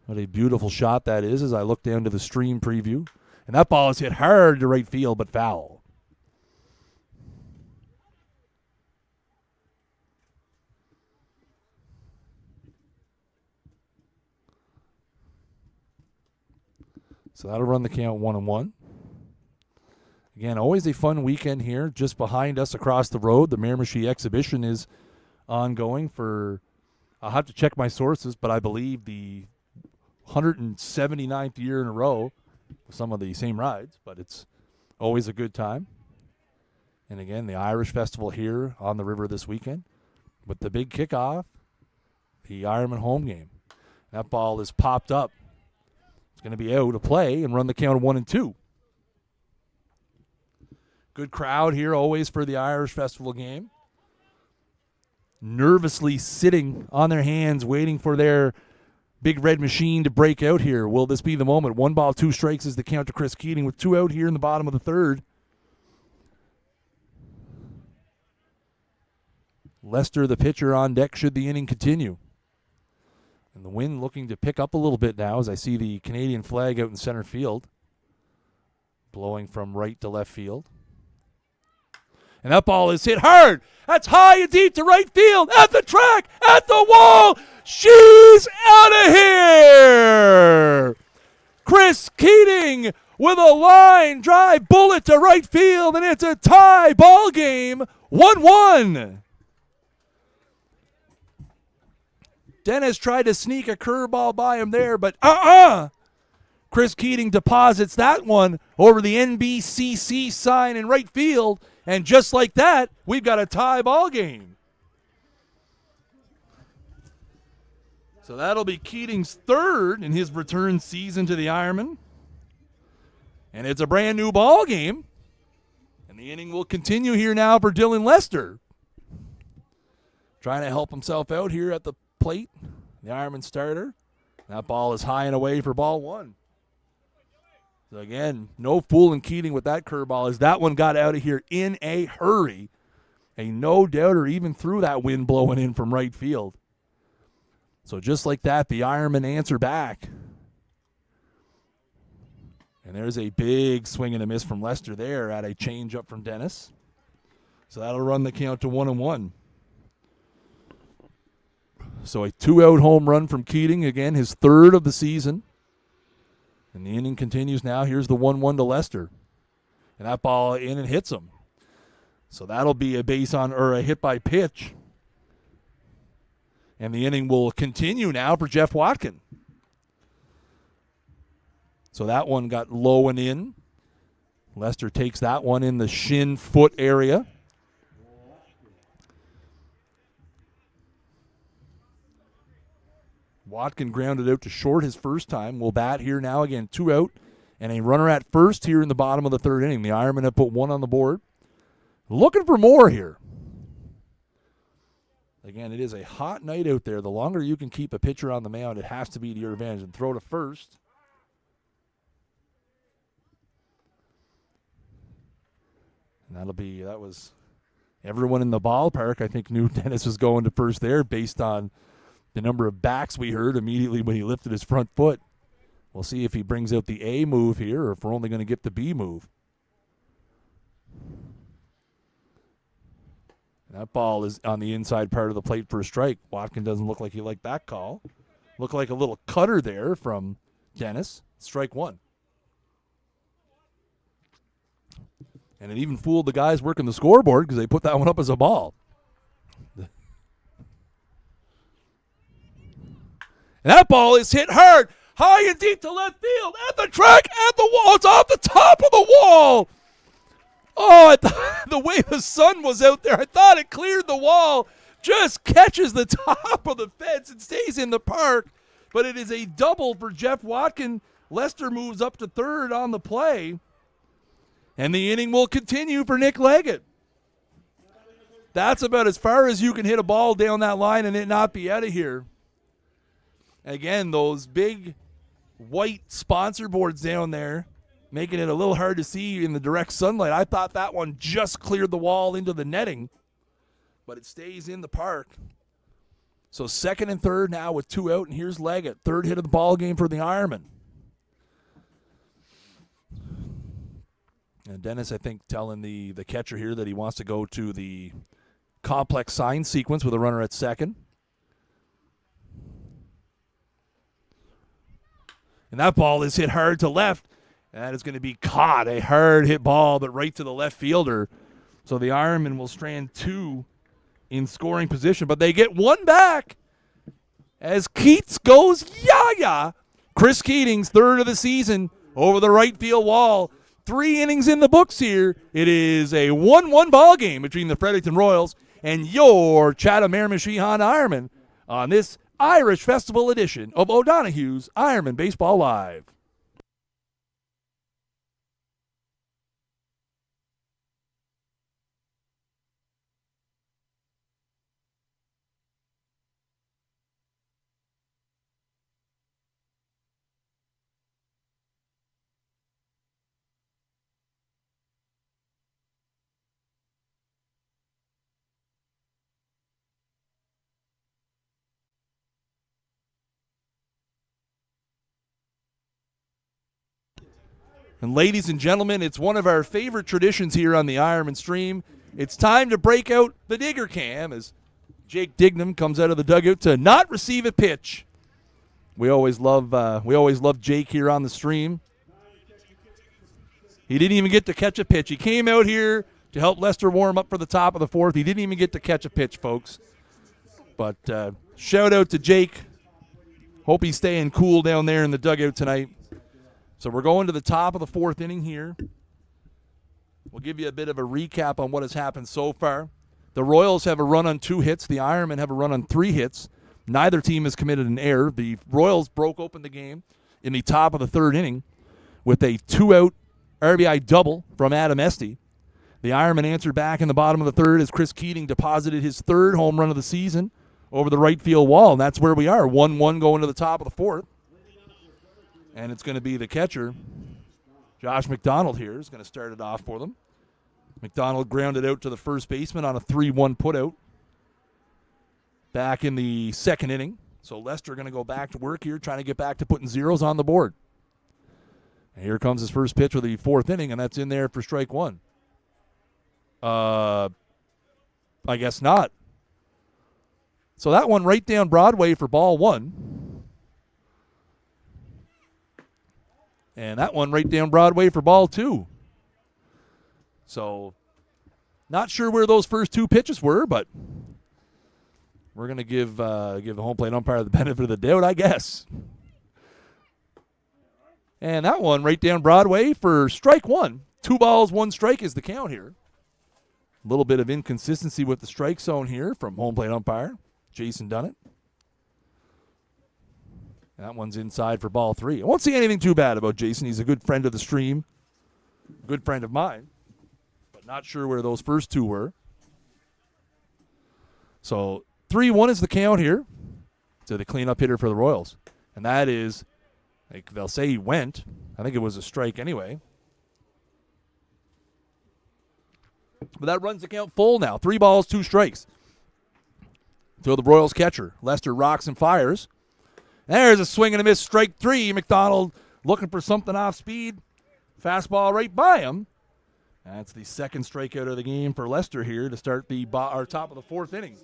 What a beautiful shot that is as I look down to the stream preview. And that ball is hit hard to right field, but foul. So that'll run the count 1-1. Again, always a fun weekend here. Just behind us across the road, the Miramichi exhibition is ongoing for, I'll have to check my sources, but I believe the 179th year in a row with some of the same rides, but it's always a good time. And again, the Irish Festival here on the river this weekend with the big kickoff, the Ironman home game. That ball is popped up. It's going to be out of play and run the count of 1-2. Good crowd here always for the Irish Festival game. Nervously sitting on their hands waiting for their big red machine to break out here. Will this be the moment? 1 ball, 2 strikes is the count to Chris Keating with 2 out here in the bottom of the third. Lester, the pitcher, on deck should the inning continue. And the wind looking to pick up a little bit now as I see the Canadian flag out in center field, blowing from right to left field. And that ball is hit hard. That's high and deep to right field, at the track, at the wall. She's out of here. Chris Keating with a line drive bullet to right field, and it's a tie ball game, 1-1. Dennis tried to sneak a curveball by him there, but Chris Keating deposits that one over the NBCC sign in right field, and just like that, we've got a tie ball game. So that'll be Keating's third in his return season to the Ironmen. And it's a brand new ball game. And the inning will continue here now for Dylan Lester. Trying to help himself out here at the plate. The Ironman starter. That ball is high and away for ball 1. So again, no fooling Keating with that curveball as that one got out of here in a hurry. A no-doubter even through that wind blowing in from right field. So just like that, the Ironmen answer back. And there's a big swing and a miss from Lester there at a changeup from Dennis. So that'll run the count to 1-1. So a 2-out home run from Keating, again, his third of the season. And the inning continues now. Here's the 1-1 to Lester. And that ball in and hits him. So that'll be a base on or a hit by pitch. And the inning will continue now for Jeff Watkin. So that one got low and in. Lester takes that one in the shin foot area. Watkin grounded out to short his first time. Will bat here now again. 2 out and a runner at first here in the bottom of the third inning. The Ironmen have put 1 on the board. Looking for more here. Again, it is a hot night out there. The longer you can keep a pitcher on the mound, it has to be to your advantage. And throw to first. And that was everyone in the ballpark, I think, knew Dennis was going to first there based on the number of backs we heard immediately when he lifted his front foot. We'll see if he brings out the A move here or if we're only going to get the B move. And that ball is on the inside part of the plate for a strike. Watkin doesn't look like he liked that call. Looked like a little cutter there from Dennis. Strike 1. And it even fooled the guys working the scoreboard because they put that one up as a ball. And that ball is hit hard, high and deep to left field, at the track, at the wall. It's off the top of the wall. Oh, the way the sun was out there, I thought it cleared the wall. Just catches the top of the fence and stays in the park. But it is a double for Jeff Watkin. Lester moves up to third on the play. And the inning will continue for Nick Leggett. That's about as far as you can hit a ball down that line and it not be out of here. Again, those big white sponsor boards down there, making it a little hard to see in the direct sunlight. I thought that one just cleared the wall into the netting, but it stays in the park. So second and third now with 2 out, and here's Leggett. Third hit of the ball game for the Ironmen. And Dennis, I think, telling the catcher here that he wants to go to the complex sign sequence with a runner at second. And that ball is hit hard to left. And that is going to be caught. A hard hit ball, but right to the left fielder. So the Ironmen will strand 2 in scoring position. But they get 1 back as Keats goes yah-yah. Chris Keating's third of the season over the right field wall. 3 innings in the books here. It is a 1-1 ball game between the Fredericton Royals and your Chatham Miramichi Ironmen on this Irish Festival edition of O'Donoghue's Ironmen Baseball Live. And ladies and gentlemen, it's one of our favorite traditions here on the Ironman stream. It's time to break out the digger cam as Jake Dignam comes out of the dugout to not receive a pitch. We always love Jake here on the stream. He didn't even get to catch a pitch. He came out here to help Lester warm up for the top of the fourth. He didn't even get to catch a pitch, folks. But shout out to Jake. Hope he's staying cool down there in the dugout tonight. So we're going to the top of the fourth inning here. We'll give you a bit of a recap on what has happened so far. The Royals have a run on 2 hits. The Ironmen have a run on 3 hits. Neither team has committed an error. The Royals broke open the game in the top of the 3rd inning with a 2-out RBI double from Adam Esty. The Ironmen answered back in the bottom of the 3rd as Chris Keating deposited his 3rd home run of the season over the right field wall. And that's where we are, 1-1 going to the top of the 4th. And it's going to be the catcher, Josh McDonald here, is going to start it off for them. McDonald grounded out to the first baseman on a 3-1 putout back in the 2nd inning. So Lester going to go back to work here, trying to get back to putting zeros on the board. And here comes his first pitch of the 4th inning, and that's in there for strike 1. I guess not. So that one right down Broadway for ball 1. And that one right down Broadway for ball 2. So, not sure where those first 2 pitches were, but we're going to give the home plate umpire the benefit of the doubt, I guess. And that one right down Broadway for strike 1. 2 balls, 1 strike is the count here. A little bit of inconsistency with the strike zone here from home plate umpire Jason Dunnett. That one's inside for ball 3. I won't say anything too bad about Jason. He's a good friend of the stream, good friend of mine, but not sure where those first 2 were. So 3-1 is the count here to the cleanup hitter for the Royals. And that is, they'll say he went. I think it was a strike anyway. But that runs the count full now. 3 balls, 2 strikes. So the Royals catcher, Lester rocks and fires. There's a swing and a miss, strike 3. McDonald looking for something off speed. Fastball right by him. That's the 2nd strikeout of the game for Lester here to start the top of the 4th inning.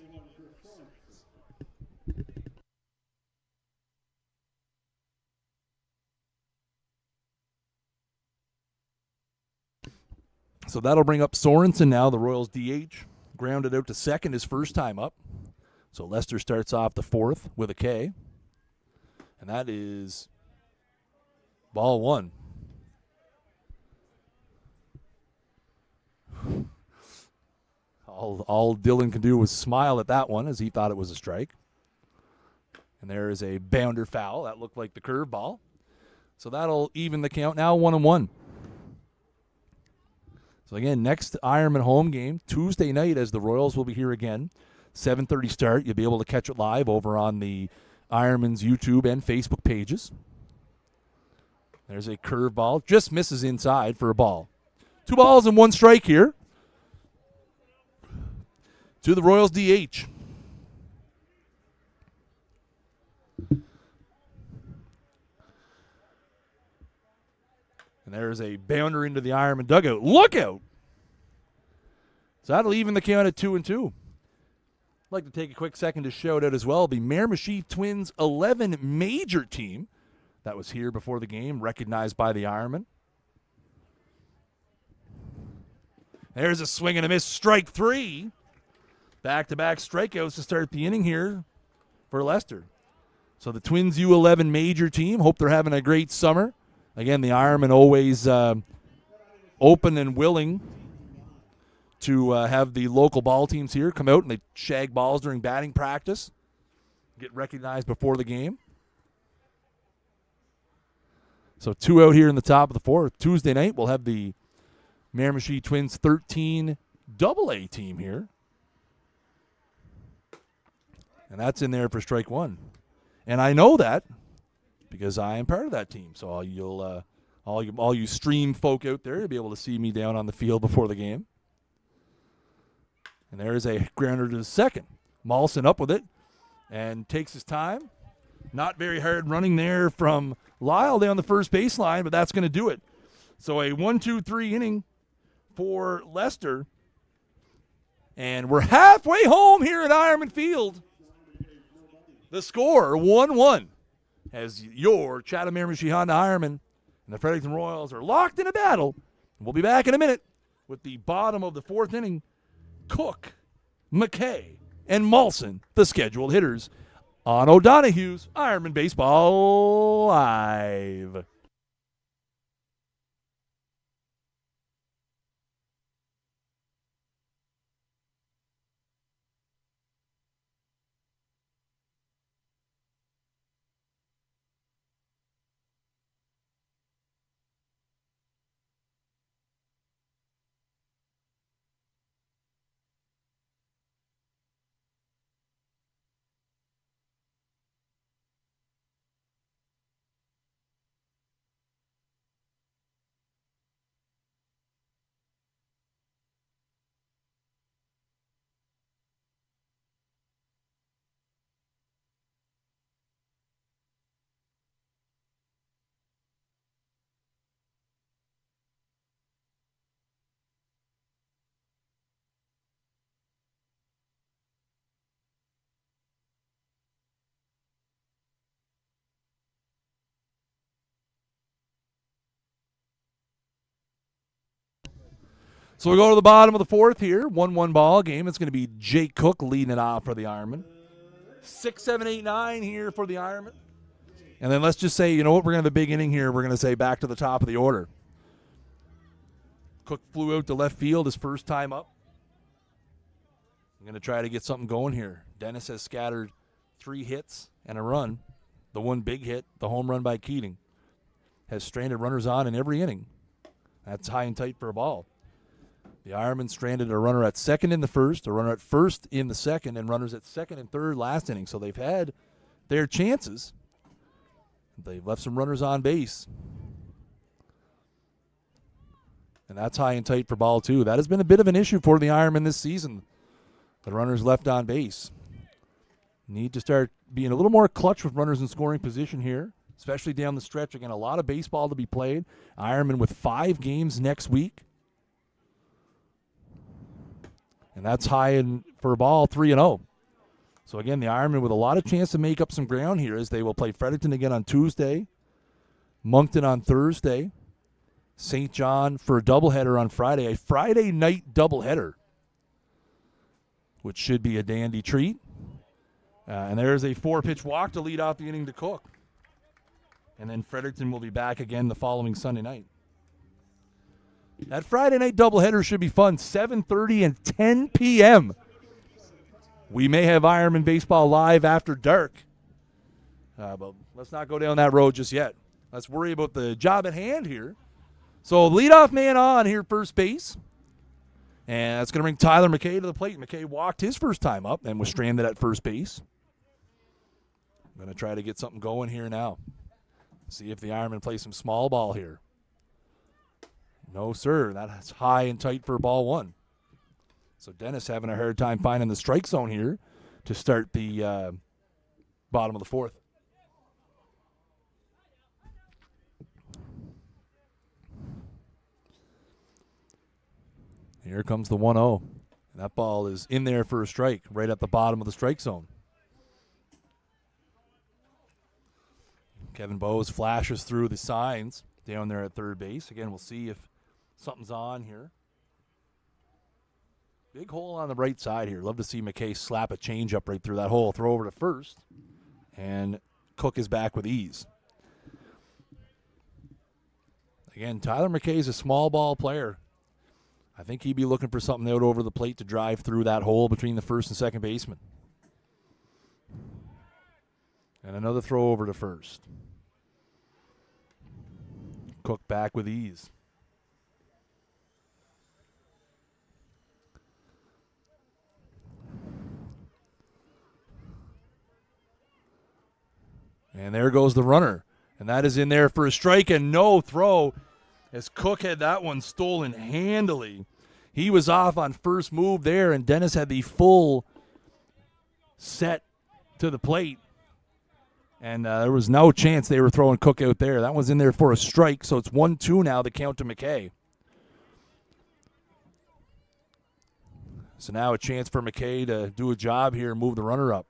So that'll bring up Sorensen now, the Royals DH. Grounded out to 2nd his first time up. So Lester starts off the 4th with a K. And that is ball 1. All Dylan can do was smile at that one as he thought it was a strike. And there is a bounder foul. That looked like the curveball. So that'll even the count now, 1-1. So again, next Ironman home game, Tuesday night as the Royals will be here again. 7:30 start. You'll be able to catch it live over on the Ironman's YouTube and Facebook pages. There's a curveball. Just misses inside for a ball. 2 balls and 1 strike here to the Royals DH. And there's a bounder into the Ironman dugout. Look out! So that'll even the count at 2-2. I'd like to take a quick second to shout out as well the Miramichi Twins 11 major team that was here before the game, recognized by the Ironmen. There's a swing and a miss, strike 3. Back-to-back strikeouts to start the inning here for Lester. So the Twins U11 major team, hope they're having a great summer. Again, the Ironmen always open and willing to have the local ball teams here come out and they shag balls during batting practice. get recognized before the game. So 2 out here in the top of the 4th. Tuesday night, we'll have the Miramichi Twins 13 AA team here. And that's in there for strike 1. And I know that because I am part of that team. So all you stream folk out there, you'll be able to see me down on the field before the game. And there is a grounder to the second. Molson up with it and takes his time. Not very hard running there from Lyle down the first baseline, but that's going to do it. So a 1-2-3 inning for Lester. And we're halfway home here at Ironman Field. The score, 1-1, as your Chatham Miramichi Ironmen and the Fredericton Royals are locked in a battle. We'll be back in a minute with the bottom of the 4th inning. Cook, McKay, and Molson, the scheduled hitters, on O'Donoghue's Ironmen Baseball Live. So we go to the bottom of the 4th here. 1-1 ball game. It's going to be Jake Cook leading it off for the Ironmen. 6, 7, 8, 9 here for the Ironmen. And then let's just say, you know what, we're going to have a big inning here. We're going to say back to the top of the order. Cook flew out to left field his first time up. I'm going to try to get something going here. Dennis has scattered 3 hits and a run. The one big hit, the home run by Keating, has stranded runners on in every inning. That's high and tight for a ball. The Ironmen stranded a runner at second in the first, a runner at first in the second, and runners at second and third last inning. So they've had their chances. They've left some runners on base. And that's high and tight for ball 2. That has been a bit of an issue for the Ironmen this season. The runners left on base. Need to start being a little more clutch with runners in scoring position here, especially down the stretch. Again, a lot of baseball to be played. Ironmen with 5 games next week. And that's high in for a ball 3-0. So again, the Ironmen with a lot of chance to make up some ground here as they will play Fredericton again on Tuesday, Moncton on Thursday, St. John for a doubleheader on Friday, a Friday night doubleheader, which should be a dandy treat. And there's a 4-pitch walk to lead off the inning to Cook. And then Fredericton will be back again the following Sunday night. That Friday night doubleheader should be fun, 7:30 and 10 p.m. We may have Ironmen Baseball live after dark. But let's not go down that road just yet. Let's worry about the job at hand here. So leadoff man on here, first base. And that's going to bring Tyler McKay to the plate. McKay walked his first time up and was stranded at first base. I'm going to try to get something going here now. See if the Ironmen play some small ball here. No, sir. That's high and tight for ball 1. So Dennis having a hard time finding the strike zone here to start the bottom of the 4th. Here comes the 1-0. That ball is in there for a strike, right at the bottom of the strike zone. Kevin Bowes flashes through the signs down there at third base. Again, we'll see if something's on here. Big hole on the right side here. Love to see McKay slap a changeup right through that hole. Throw over to first. And Cook is back with ease. Again, Tyler McKay is a small ball player. I think he'd be looking for something out over the plate to drive through that hole between the first and second baseman. And another throw over to first. Cook back with ease. And there goes the runner. And that is in there for a strike and no throw as Cook had that one stolen handily. He was off on first move there, and Dennis had the full set to the plate. And there was no chance they were throwing Cook out there. That one's in there for a strike, so it's 1-2 now, the count to McKay. So now a chance for McKay to do a job here and move the runner up.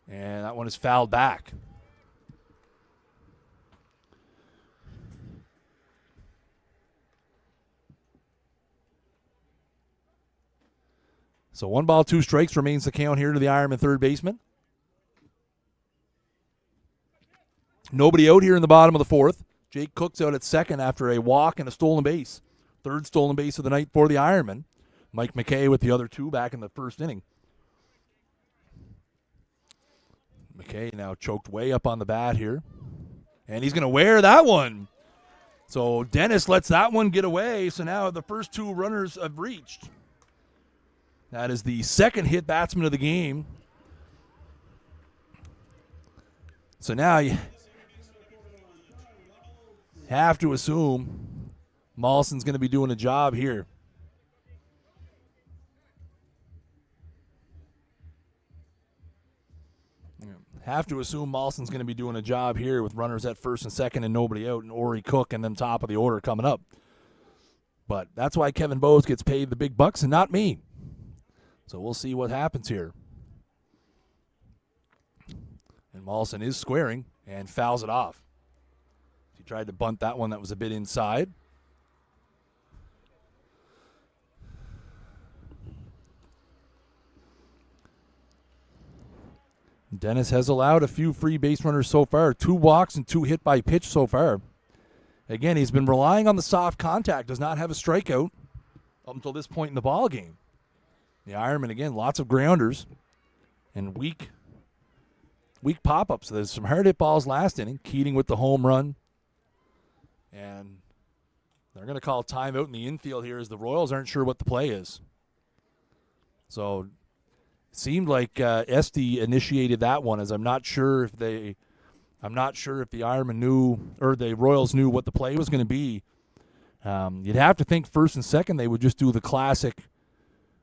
And that one is fouled back. So 1 ball, 2 strikes remains the count here to the Ironman third baseman. Nobody out here in the bottom of the fourth. Jake Cook's out at second after a walk and a stolen base. Third stolen base of the night for the Ironman. Mike McKay with the other 2 back in the first inning. McKay now choked way up on the bat here. And he's going to wear that one. So Dennis lets that one get away. So now the first 2 runners have reached. That is the second hit batsman of the game. So now you have to assume Molleson's going to be doing a job here. Have to assume Molleson's going to be doing a job here with runners at first and second and nobody out, and Ori Cook and then top of the order coming up. But that's why Kevin Bowes gets paid the big bucks and not me. So we'll see what happens here. And Molson is squaring and fouls it off. He tried to bunt that one that was a bit inside. Dennis has allowed a few free base runners so far. 2 walks and 2 hit by pitch so far. Again, he's been relying on the soft contact. Does not have a strikeout up until this point in the ball game. The Ironmen, again, lots of grounders and weak pop-ups. There's some hard hit balls last inning. Keating with the home run. And they're going to call timeout in the infield here as the Royals aren't sure what the play is. So it seemed like Esty initiated that one, as I'm not sure if the Ironmen knew, or the Royals knew what the play was going to be. You'd have to think first and second they would just do the classic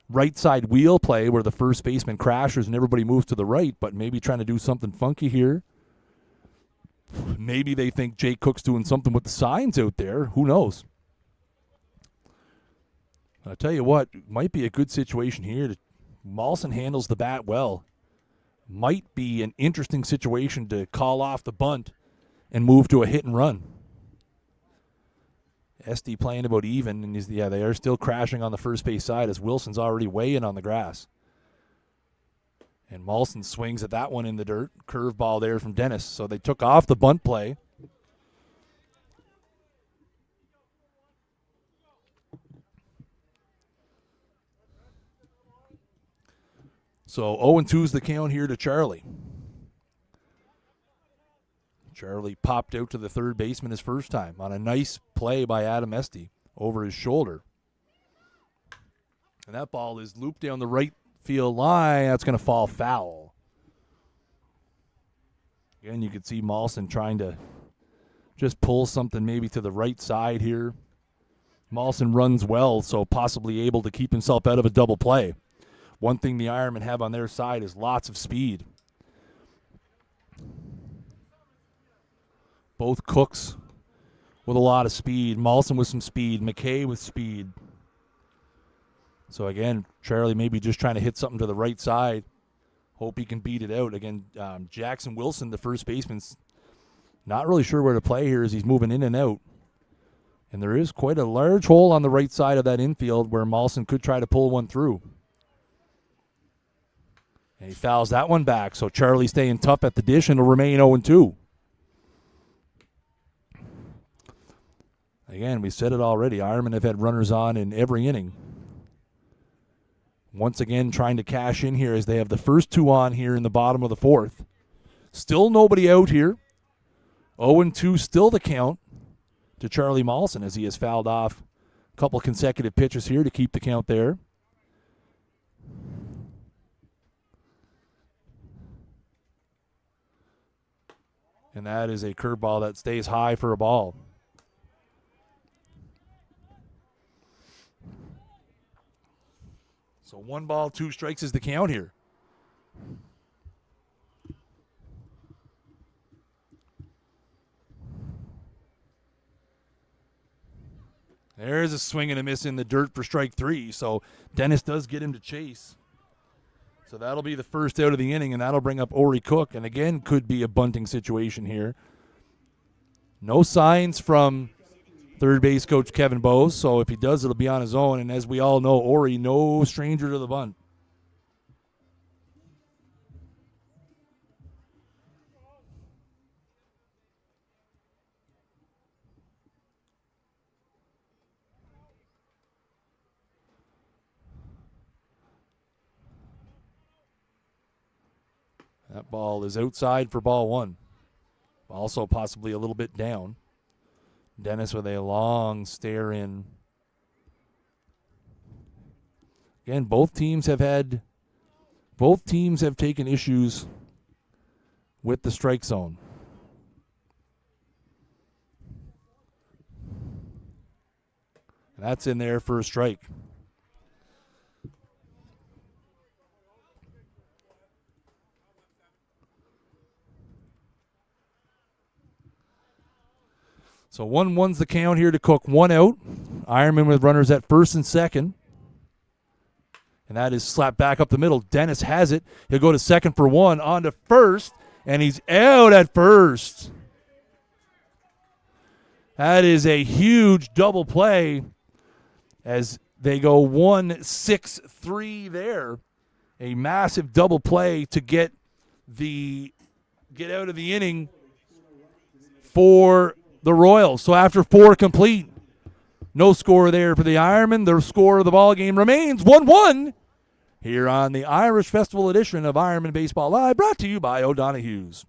right side wheel play where the first baseman crashes and everybody moves to the right, but maybe trying to do something funky here. Maybe they think Jake Cook's doing something with the signs out there. Who knows? I'll tell you what, might be a good situation here. Mollison handles the bat well. Might be an interesting situation to call off the bunt and move to a hit and run. Esty playing about even, and they are still crashing on the first base side as Wilson's already way in on the grass. And Mollison swings at that one in the dirt. Curveball there from Dennis. So they took off the bunt play. So 0-2 is the count here to Charlie. Charlie popped out to the third baseman his first time on a nice play by Adam Esty over his shoulder. And that ball is looped down the right field line. That's going to fall foul. Again, you could see Mollison trying to just pull something maybe to the right side here. Mollison runs well, so possibly able to keep himself out of a double play. One thing the Ironmen have on their side is lots of speed. Both Cooks with a lot of speed. Mollison with some speed. McKay with speed. So, again, Charlie maybe just trying to hit something to the right side. Hope he can beat it out. Again, Jackson Wilson, the first baseman's not really sure where to play here as he's moving in and out. And there is quite a large hole on the right side of that infield where Mollison could try to pull one through. And he fouls that one back. So Charlie staying tough at the dish and will remain 0-2. Again, we said it already. Ironmen have had runners on in every inning. Once again, trying to cash in here as they have the first two on here in the bottom of the fourth. Still nobody out here. 0-2 still the count to Charlie Mollison as he has fouled off a couple consecutive pitches here to keep the count there. And that is a curveball that stays high for a ball. So 1 ball, 2 strikes is the count here. There's a swing and a miss in the dirt for strike 3. So Dennis does get him to chase. So that'll be the first out of the inning, and that'll bring up Ori Cook. And again, could be a bunting situation here. No signs from third base coach Kevin Bose, so if he does, it'll be on his own. And as we all know, Ori, no stranger to the bunt. That ball is outside for ball 1. Also possibly a little bit down. Dennis with a long stare in. Again, both teams have taken issues with the strike zone. And that's in there for a strike. So 1-1's the count here to Cook. 1 out. Ironman with runners at first and second. And that is slapped back up the middle. Dennis has it. He'll go to second for 1. On to first. And he's out at first. That is a huge double play as they go 1-6-3 there. A massive double play to get out of the inning for the Royals. So after 4 complete, no score there for the Ironmen. The score of the ball game remains 1-1 here on the Irish Festival edition of Ironmen Baseball Live, brought to you by O'Donoghue's.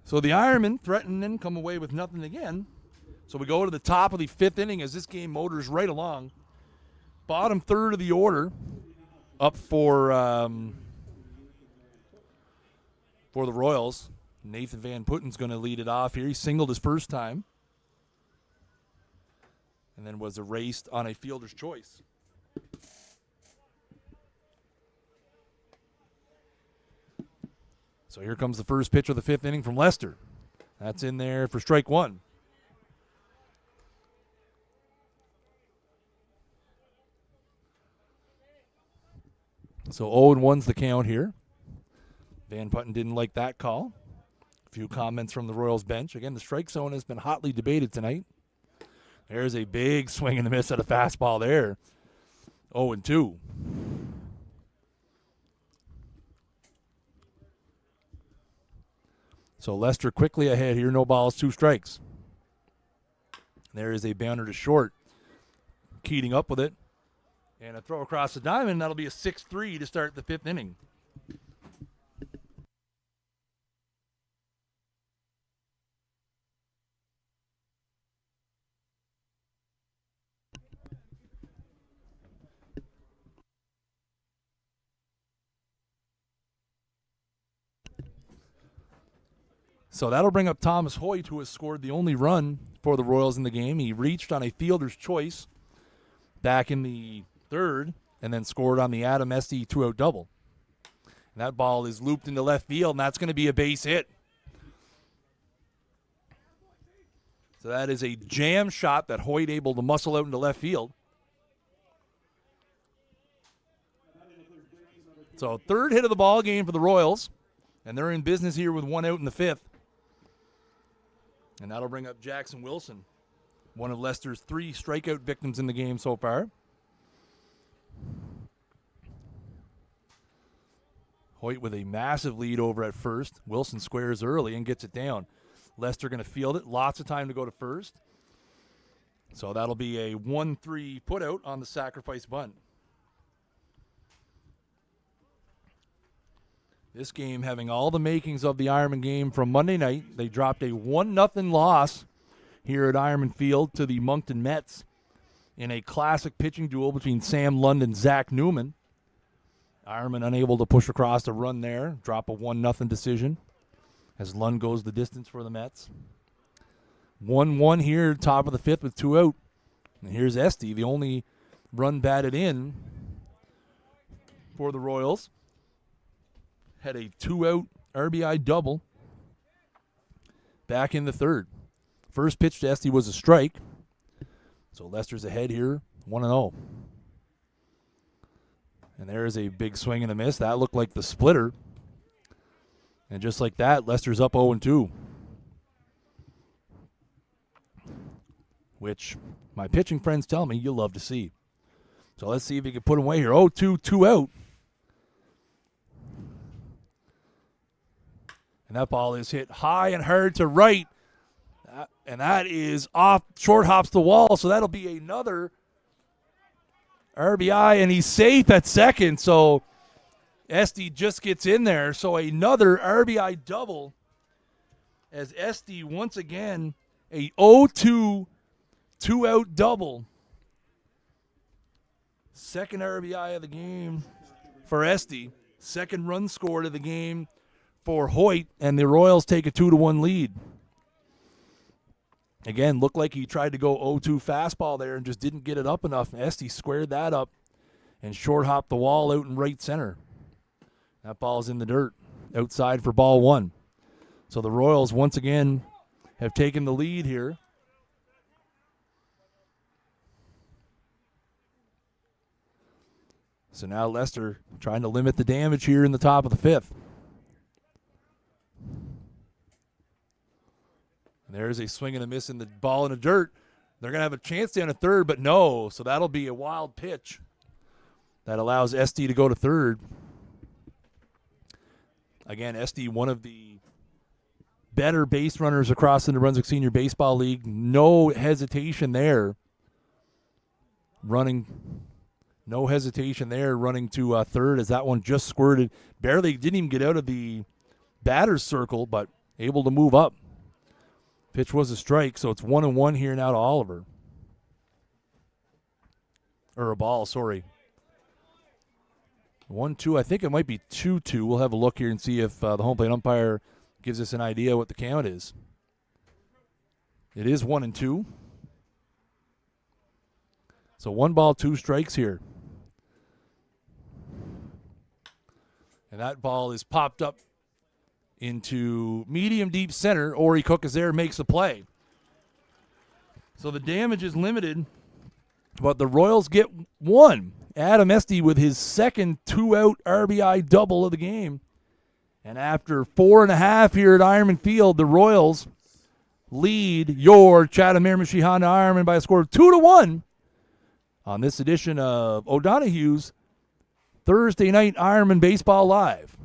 So the Ironmen threaten and come away with nothing again. So we go to the top of the 5th inning as this game motors right along. Bottom third of the order up for the Royals. Nathan Van Putten's going to lead it off here. He singled his first time and then was erased on a fielder's choice. So here comes the first pitch of the 5th inning from Lester. That's in there for strike 1. So 0-1's the count here. Van Putten didn't like that call. A few comments from the Royals bench. Again, the strike zone has been hotly debated tonight. There's a big swing and a miss at a fastball there. 0-2. So Lester quickly ahead here. No balls, 2 strikes. There is a bounder to short. Keating up with it. And a throw across the diamond. That'll be a 6-3 to start the 5th inning. So that'll bring up Thomas Hoyt, who has scored the only run for the Royals in the game. He reached on a fielder's choice back in the third and then scored on the Adam Esty two-out double. And that ball is looped into left field, and that's going to be a base hit. So that is a jam shot that Hoyt able to muscle out into left field. So third hit of the ball game for the Royals, and they're in business here with one out in the fifth. And that'll bring up Jackson Wilson, one of Leicester's 3 strikeout victims in the game so far. Hoyt with a massive lead over at first. Wilson squares early and gets it down. Leicester going to field it. Lots of time to go to first. So that'll be a 1-3 putout on the sacrifice bunt. This game having all the makings of the Ironman game from Monday night. They dropped a 1-0 loss here at Ironman Field to the Moncton Mets in a classic pitching duel between Sam Lund and Zach Newman. Ironman unable to push across a run there, drop a 1-0 decision as Lund goes the distance for the Mets. 1-1 here, top of the fifth with 2 out. And here's Esty, the only run batted in for the Royals. Had a 2-out RBI double back in the third. First pitch to Esty was a strike. So Leicester's ahead here, 1-0. And there's a big swing and a miss. That looked like the splitter. And just like that, Leicester's up 0-2. Which my pitching friends tell me you'll love to see. So let's see if he can put him away here. 0-2, 2 out. And that ball is hit high and hard to right. And that is off, short hops the wall. So that'll be another RBI, and he's safe at second. So Esty just gets in there. So another RBI double as Esty once again a 0-2 2-out double. Second RBI of the game for Esty. Second run scored of the game for Hoyt, and the Royals take a 2-1 lead. Again, looked like he tried to go 0-2 fastball there and just didn't get it up enough. Esty squared that up and short hopped the wall out in right center. That ball's in the dirt, outside for ball 1. So the Royals once again have taken the lead here. So now Leicester trying to limit the damage here in the top of the fifth. And there's a swing and a miss in the ball in the dirt. They're going to have a chance down at third, but no. So that'll be a wild pitch that allows Esty to go to third. Again, Esty, one of the better base runners across the New Brunswick Senior Baseball League. No hesitation there. No hesitation there running to third as that one just squirted. Barely didn't even get out of the batter's circle, but able to move up. Pitch was a strike, so it's 1-1 here now to Oliver. Or a ball, sorry. 1-2, I think it might be 2-2. We'll have a look here and see if the home plate umpire gives us an idea what the count is. It is 1-2. So 1 ball, 2 strikes here. And that ball is popped up into medium deep center. Ori Cook is there, makes a play. So the damage is limited, but the Royals get 1. Adam Esty with his second 2-out RBI double of the game. And after 4.5 here at Ironman Field, the Royals lead your Chatham Miramichi Honda Ironmen by a score of 2-1 on this edition of O'Donoghue's Thursday Night Ironman Baseball Live.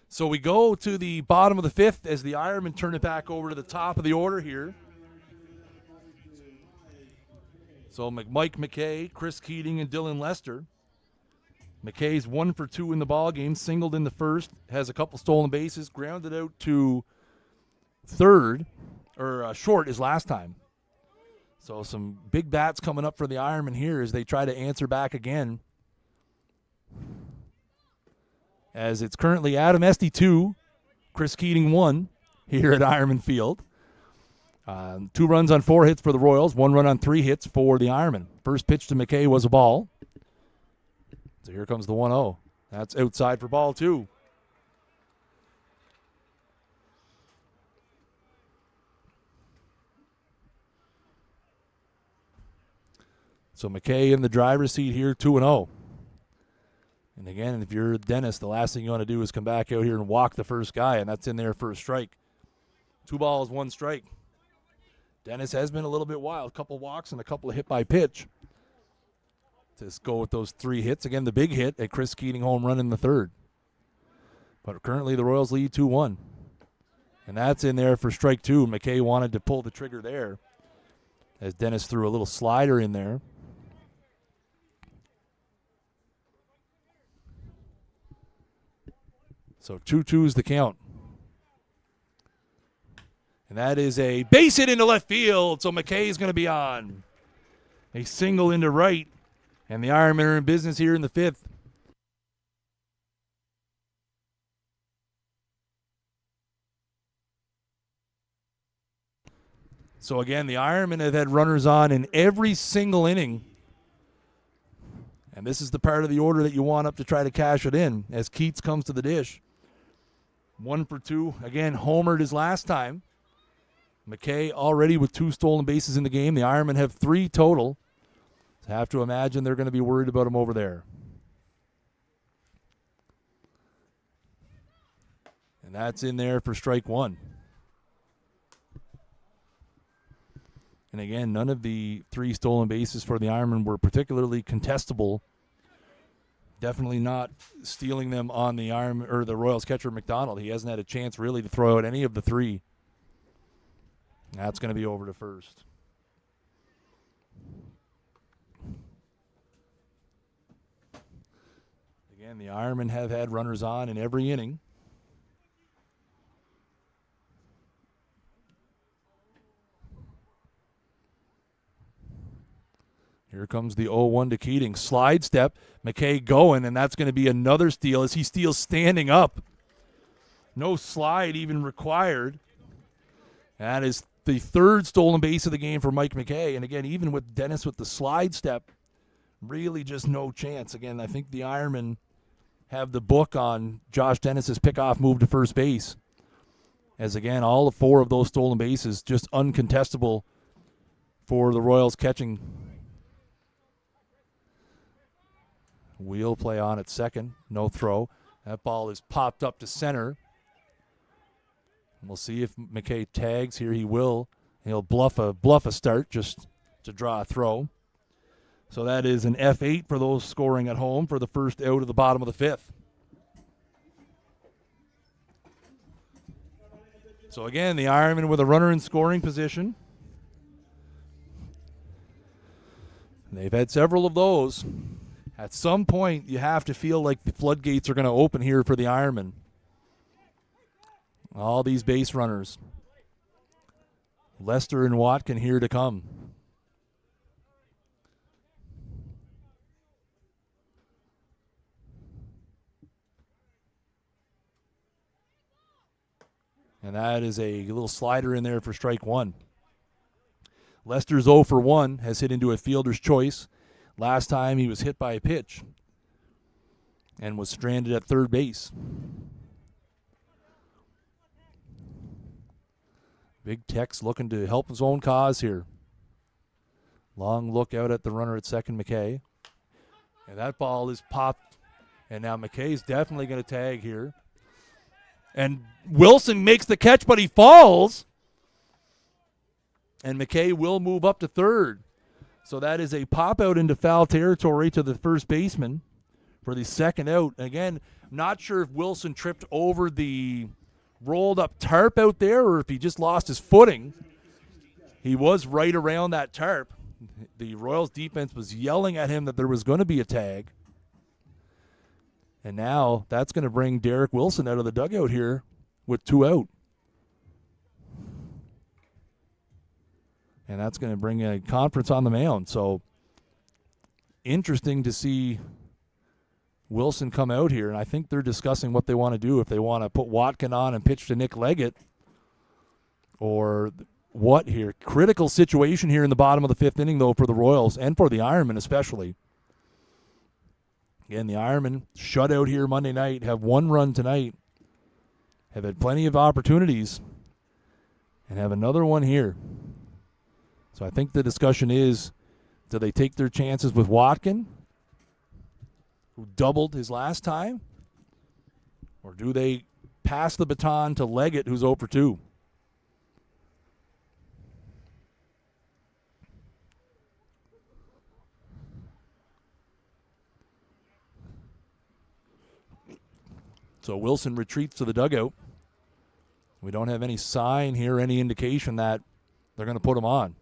So we go to the bottom of the fifth as the Ironmen turn it back over to the top of the order here. So Mike McKay, Chris Keating, and Dylan Lester. McKay's 1 for 2 in the ball game, singled in the first, has a couple stolen bases, grounded out to short his last time. So some big bats coming up for the Ironmen here as they try to answer back again. As it's currently Adam Esty 2, Chris Keating 1 here at Ironman Field. 2 runs on 4 hits for the Royals, 1 run on 3 hits for the Ironmen. First pitch to McKay was a ball. So here comes the 1-0. That's outside for ball 2. So McKay in the driver's seat here, 2-0. And again, if you're Dennis, the last thing you want to do is come back out here and walk the first guy, and that's in there for a strike. 2 balls, 1 strike. Dennis has been a little bit wild. A couple walks and a couple of hit by pitch. Just go with those 3 hits. Again, the big hit, a Chris Keating home run in the third. But currently the Royals lead 2-1. And that's in there for strike 2. McKay wanted to pull the trigger there as Dennis threw a little slider in there. So 2-2 is the count. And that is a base hit into left field. So McKay is going to be on. A single into right. And the Ironmen are in business here in the 5th. So again, the Ironmen have had runners on in every single inning. And this is the part of the order that you want up to try to cash it in as Keats comes to the dish. 1 for 2. Again, homered his last time. McKay already with 2 stolen bases in the game. The Ironmen have 3 total. So I have to imagine they're going to be worried about him over there. And that's in there for strike 1. And again, none of the 3 stolen bases for the Ironmen were particularly contestable. Definitely not stealing them on the the Royals catcher McDonald. He hasn't had a chance really to throw out any of the 3. That's going to be over to first. Again, the Ironmen have had runners on in every inning. Here comes the 0-1 to Keating. Slide step. McKay going, and that's going to be another steal as he steals standing up. No slide even required. That is the 3rd stolen base of the game for Mike McKay. And again, even with Dennis with the slide step, really just no chance. Again, I think the Ironmen have the book on Josh Dennis's pickoff move to first base. As again, all 4 of those stolen bases just uncontestable for the Royals catching. Wheel play on at second. No throw. That ball is popped up to center. We'll see if McKay tags here. He will. He'll bluff a start just to draw a throw. So that is an F8 for those scoring at home for the first out of the bottom of the 5th. So again, the Ironmen with a runner in scoring position. They've had several of those. At some point, you have to feel like the floodgates are going to open here for the Ironmen. All these base runners. Lester and Watkin here to come. And that is a little slider in there for strike 1. Lester's 0 for 1, has hit into a fielder's choice. Last time he was hit by a pitch and was stranded at third base. Big Tex looking to help his own cause here. Long look out at the runner at second, McKay. And that ball is popped. And now McKay's definitely going to tag here. And Wilson makes the catch, but he falls. And McKay will move up to third. So that is a pop out into foul territory to the first baseman for the second out. Again, Not sure if Wilson tripped over the rolled up tarp out there or if he just lost his footing. He was right around that tarp. The Royals defense was yelling at him that there was going to be a tag. And now that's going to bring Derek Wilson out of the dugout here with 2 out. And that's going to bring a conference on the mound. So interesting to see Wilson come out here. And I think they're discussing what they want to do, if they want to put Watkin on and pitch to Nick Leggett or what here. Critical situation here in the bottom of the 5th inning, though, for the Royals and for the Ironmen especially. Again, the Ironmen shut out here Monday night, have 1 run tonight, have had plenty of opportunities, and have another one here. So I think the discussion is, do they take their chances with Watkin, who doubled his last time, or do they pass the baton to Leggett, who's 0 for 2? So Wilson retreats to the dugout. We don't have any sign here, any indication that they're going to put him on.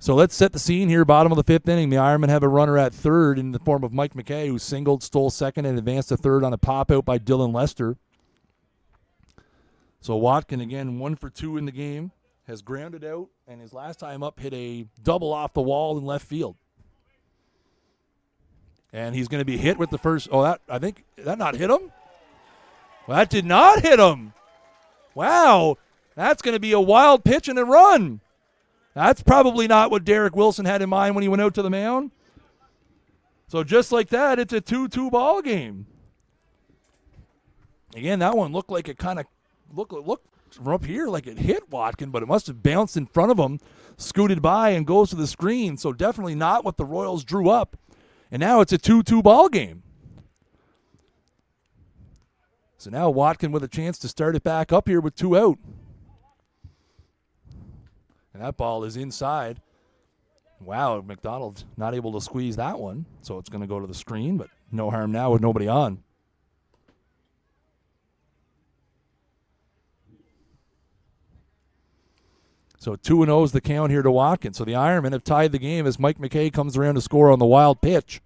So let's set the scene here, bottom of the 5th inning. The Ironmen have a runner at third in the form of Mike McKay, who singled, stole second, and advanced to third on a pop-out by Dylan Lester. So Watkin, again, 1 for 2 in the game, has grounded out, and his last time up hit a double off the wall in left field. And he's going to be hit with the first. Oh, did that not hit him? Well, that did not hit him. Wow, that's going to be a wild pitch and a run. That's probably not what Derek Wilson had in mind when he went out to the mound. So just like that, it's a 2-2 ball game. Again, that one looked like it kind of looked from up here like it hit Watkin, but it must have bounced in front of him, scooted by, and goes to the screen. So definitely not what the Royals drew up. And now it's a 2-2 ball game. So now Watkin with a chance to start it back up here with 2 out. And that ball is inside. Wow, McDonald not able to squeeze that one. So it's going to go to the screen, but no harm now with nobody on. So 2-0 is the count here to Watkins. So the Ironmen have tied the game as Mike McKay comes around to score on the wild pitch.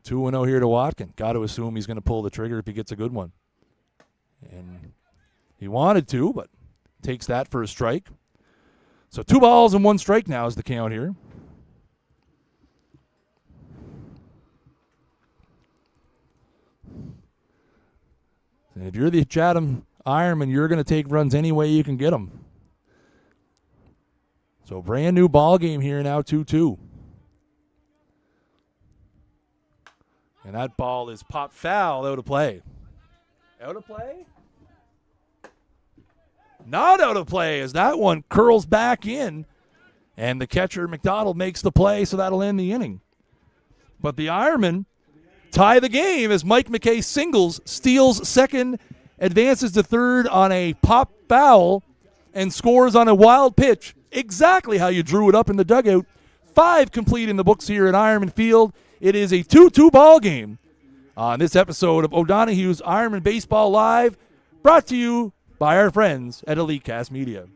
2-0 here to Watkins. Got to assume he's going to pull the trigger if he gets a good one. And he wanted to, but takes that for a strike. So 2 balls and 1 strike now is the count here. And if you're the Chatham Ironmen, you're going to take runs any way you can get them. So brand new ball game here now, 2-2. And that ball is popped foul, out of play. Out of play? Not out of play, as that one curls back in. And the catcher, McDonald, makes the play, so that'll end the inning. But the Ironmen tie the game as Mike McKay singles, steals second, advances to third on a pop foul, and scores on a wild pitch. Exactly how you drew it up in the dugout. 5 complete in the books here at Ironman Field. It is a 2-2 ball game on this episode of O'Donoghue's Ironmen Baseball Live, brought to you by our friends at Elitecast Media.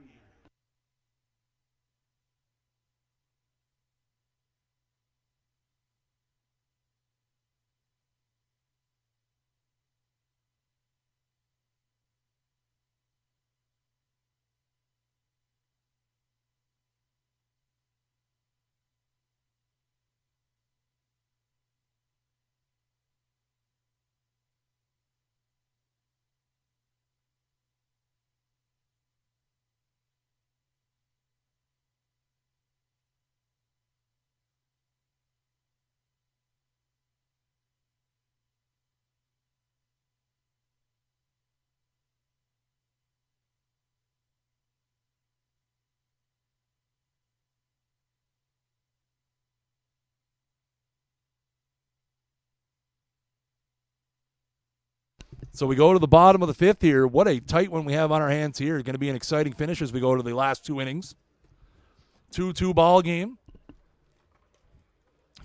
So we go to the bottom of the 5th here. What a tight one we have on our hands here. It's going to be an exciting finish as we go to the last 2 innings. 2-2 ball game.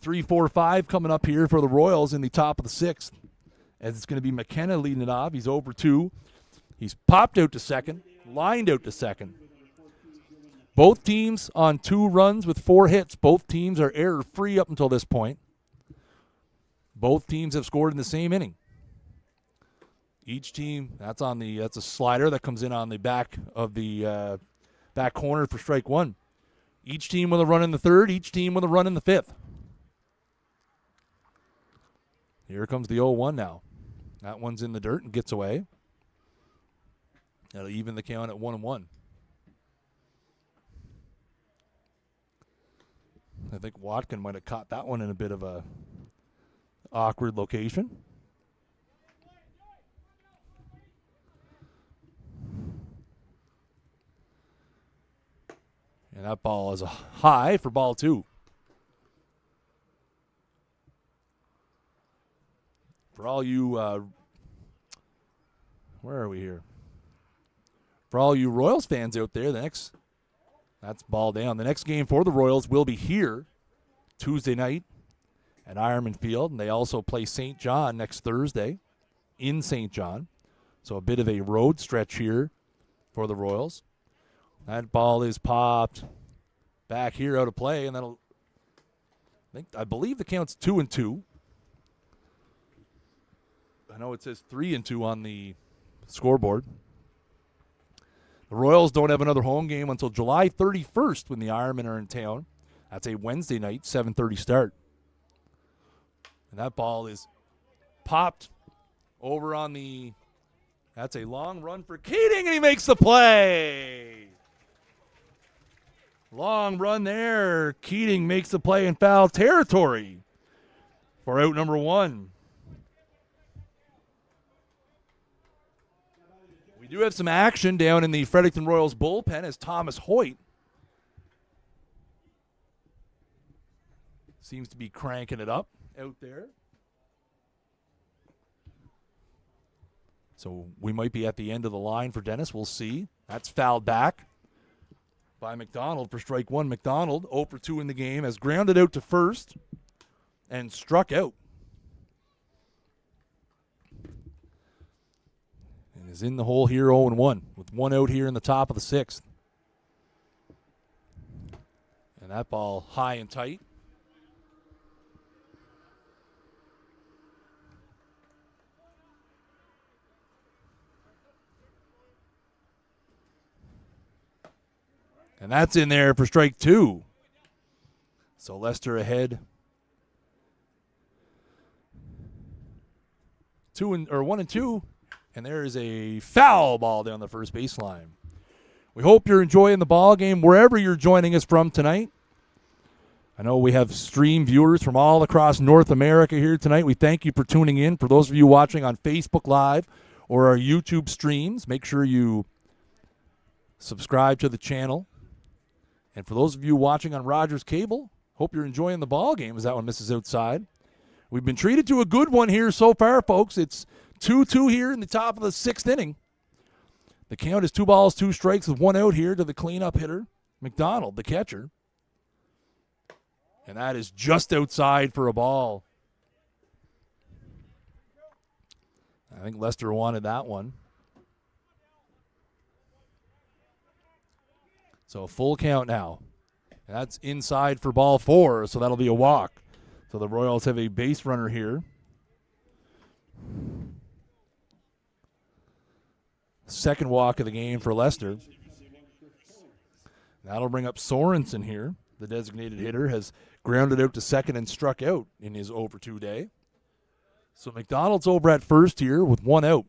3, 4, 5 coming up here for the Royals in the top of the 6th. As it's going to be McKenna leading it off. He's over 2. He's popped out to second, lined out to second. Both teams on 2 runs with 4 hits. Both teams are error-free up until this point. Both teams have scored in the same inning. Each team, that's a slider that comes in on the back of the back corner for strike 1. Each team with a run in the 3rd, each team with a run in the 5th. Here comes the 0-1 now. That one's in the dirt and gets away. That'll even the count at 1-1. I think Watkin might have caught that one in a bit of a awkward location. And that ball is a high for ball 2. For all you, where are we here? For all you Royals fans out there, that's ball down. The next game for the Royals will be here Tuesday night at Ironmen Field, and they also play St. John next Thursday in St. John. So a bit of a road stretch here for the Royals. That ball is popped back here out of play, and I believe the count's 2-2. I know it says 3-2 on the scoreboard. The Royals don't have another home game until July 31st when the Ironmen are in town. That's a Wednesday night, 7:30 start. And that ball is popped over on that's a long run for Keating, and he makes the play. Long run there. Keating makes the play in foul territory for out number 1. We do have some action down in the Fredericton Royals bullpen as Thomas Hoyt seems to be cranking it up out there. So we might be at the end of the line for Dennis. We'll see. That's fouled back by McDonald for strike 1. McDonald, 0 for 2 in the game, has grounded out to first and struck out. And is in the hole here 0-1 with 1 out here in the top of the 6th. And that ball high and tight. And that's in there for strike 2. So Lester ahead. 1-2. And there is a foul ball down the first baseline. We hope you're enjoying the ball game wherever you're joining us from tonight. I know we have stream viewers from all across North America here tonight. We thank you for tuning in. For those of you watching on Facebook Live or our YouTube streams, make sure you subscribe to the channel. And for those of you watching on Rogers Cable, hope you're enjoying the ball game as that one misses outside. We've been treated to a good one here so far, folks. It's 2-2 here in the top of the 6th inning. The count is 2 balls, 2 strikes with 1 out here to the cleanup hitter, McDonald, the catcher. And that is just outside for a ball. I think Lester wanted that one. So full count now. That's inside for ball 4, so that'll be a walk. So the Royals have a base runner here. Second walk of the game for Lester. That'll bring up Sorensen here. The designated hitter has grounded out to second and struck out in his 0 for 2 day. So McDonald's over at first here with 1 out.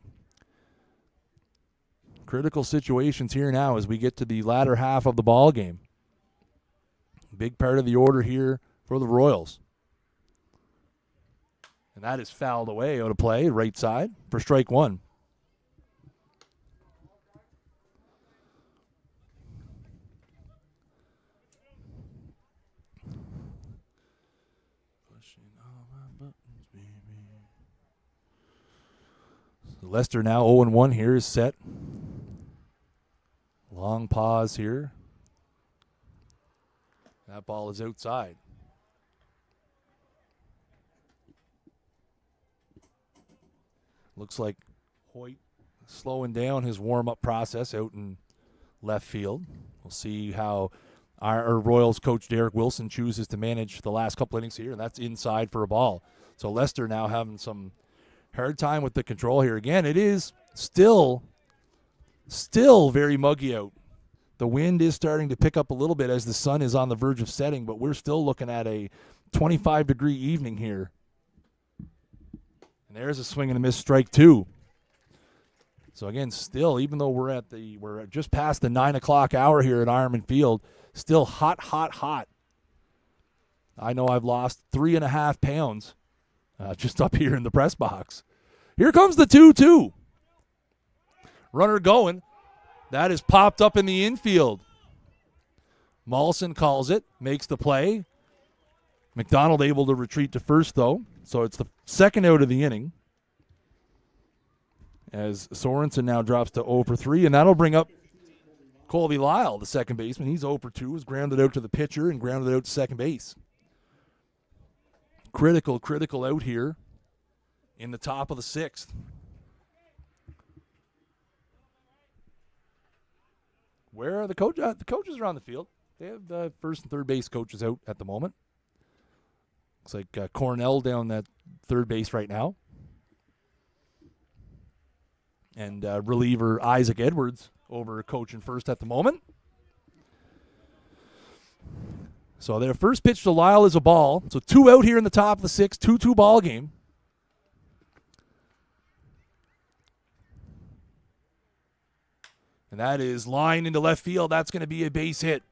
Critical situations here now as we get to the latter half of the ball game. Big part of the order here for the Royals. And that is fouled away out of play, right side, for strike 1. Lester now 0-1 here is set. Long pause here. That ball is outside. Looks like Hoyt slowing down his warm-up process out in left field. We'll see how our Royals coach Derek Wilson chooses to manage the last couple innings here, and that's inside for a ball. So Lester now having some hard time with the control here. Again, it is still very muggy out. The wind is starting to pick up a little bit as the sun is on the verge of setting, but we're still looking at a 25-degree evening here. And there's a swing and a miss, strike two. So again, still, even though we're just past the 9 o'clock hour here at Ironman Field, still hot, hot, hot. I know I've lost 3.5 pounds just up here in the press box. Here comes the 2-2. Runner going. That is popped up in the infield. Mollison calls it, makes the play. McDonald able to retreat to first, though. So it's the second out of the inning. As Sorensen now drops to 0 for 3, and that'll bring up Colby Lyle, the second baseman. He's 0 for 2, was grounded out to the pitcher and grounded out to second base. Critical out here in the top of the 6th. Where are the coaches? The coaches are on the field. They have the first and third base coaches out at the moment. Looks like Cornell down at third base right now. And reliever Isaac Edwards over coaching first at the moment. So their first pitch to Lyle is a ball. So 2 out here in the top of the 6th, 2-2 ball game. And that is line into left field. That's going to be a base hit.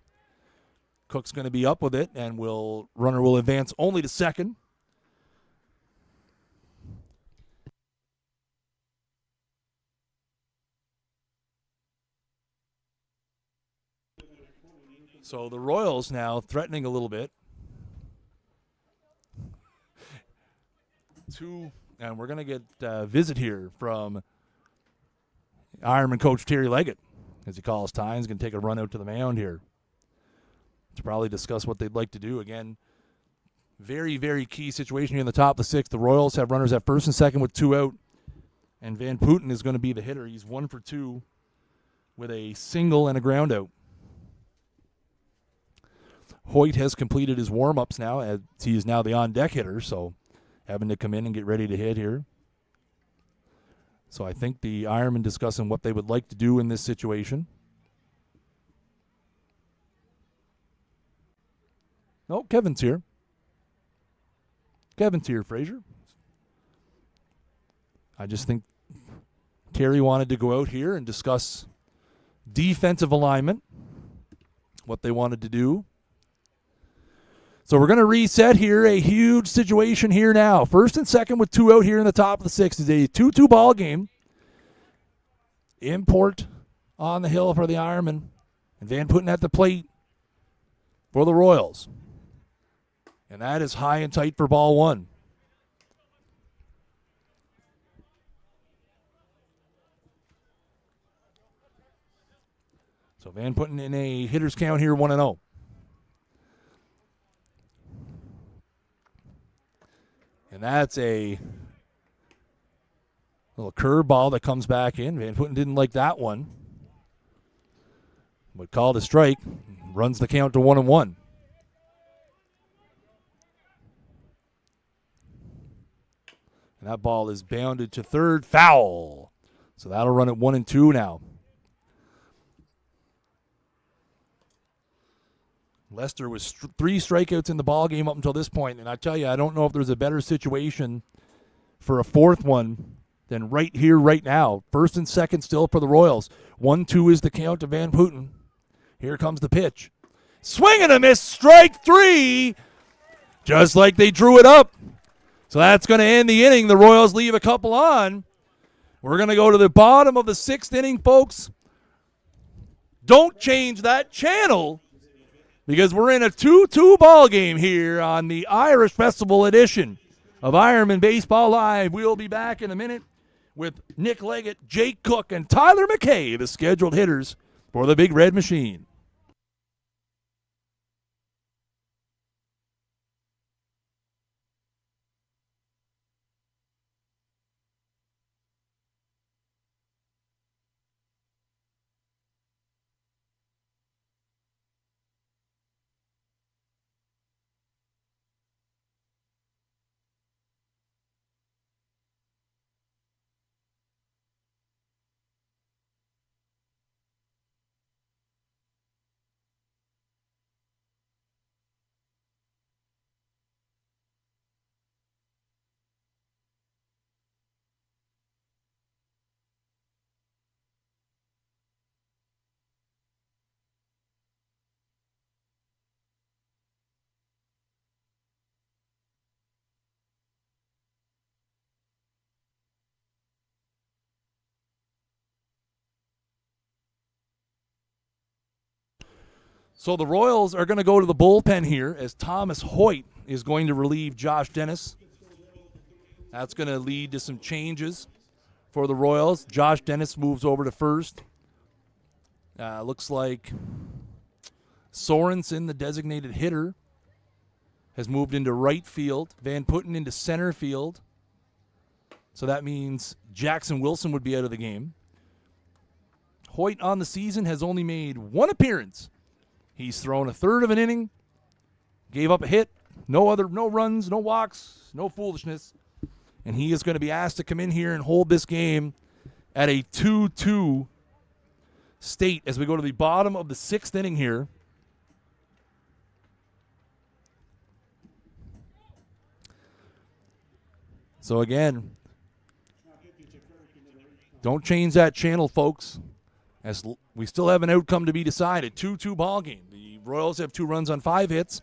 Cook's going to be up with it, and runner will advance only to second. So the Royals now threatening a little bit. And we're going to get a visit here from Ironman coach Terry Leggett. As he calls time, he's going to take a run out to the mound here to probably discuss what they'd like to do. Again, very, very key situation here in the top of the 6th. The Royals have runners at first and second with 2 out. And Van Putten is going to be the hitter. He's 1 for 2 with a single and a ground out. Hoyt has completed his warm-ups now, as he is now the on-deck hitter, so having to come in and get ready to hit here. So I think the Ironmen discussing what they would like to do in this situation. No, Kevin's here. Kevin's here, Frazier. I just think Terry wanted to go out here and discuss defensive alignment, what they wanted to do. So we're going to reset here. A huge situation here now. First and second with 2 out here in the top of the 6th. Is a 2-2 ball game. Import on the hill for the Ironmen. And Van Putten at the plate for the Royals. And that is high and tight for ball 1. So Van Putten in a hitter's count here, 1-0. And that's a little curveball that comes back in. Van Putten didn't like that one, but called a strike. Runs the count to 1-1. And that ball is bounded to third, foul. So that'll run at 1-2 now. Lester was 3 strikeouts in the ball game up until this point, and I tell you, I don't know if there's a better situation for a fourth one than right here, right now. First and second still for the Royals. 1-2 is the count to Van Putten. Here comes the pitch. Swing and a miss, strike 3, just like they drew it up. So that's going to end the inning. The Royals leave a couple on. We're going to go to the bottom of the 6th inning, folks. Don't change that channel, because we're in a 2-2 ball game here on the Irish Festival edition of Ironmen Baseball Live. We'll be back in a minute with Nick Leggett, Jake Cook, and Tyler McKay, the scheduled hitters for the Big Red Machine. So the Royals are going to go to the bullpen here as Thomas Hoyt is going to relieve Josh Dennis. That's going to lead to some changes for the Royals. Josh Dennis moves over to first. Looks like Sorensen, the designated hitter, has moved into right field. Van Putten into center field. So that means Jackson Wilson would be out of the game. Hoyt on the season has only made one appearance. He's thrown a third of an inning, gave up a hit, no runs, no walks, no foolishness. And he is going to be asked to come in here and hold this game at a 2-2 state as we go to the bottom of the 6th inning here. So again, don't change that channel, folks, as we still have an outcome to be decided. 2-2 ball game. The Royals have 2 runs on 5 hits.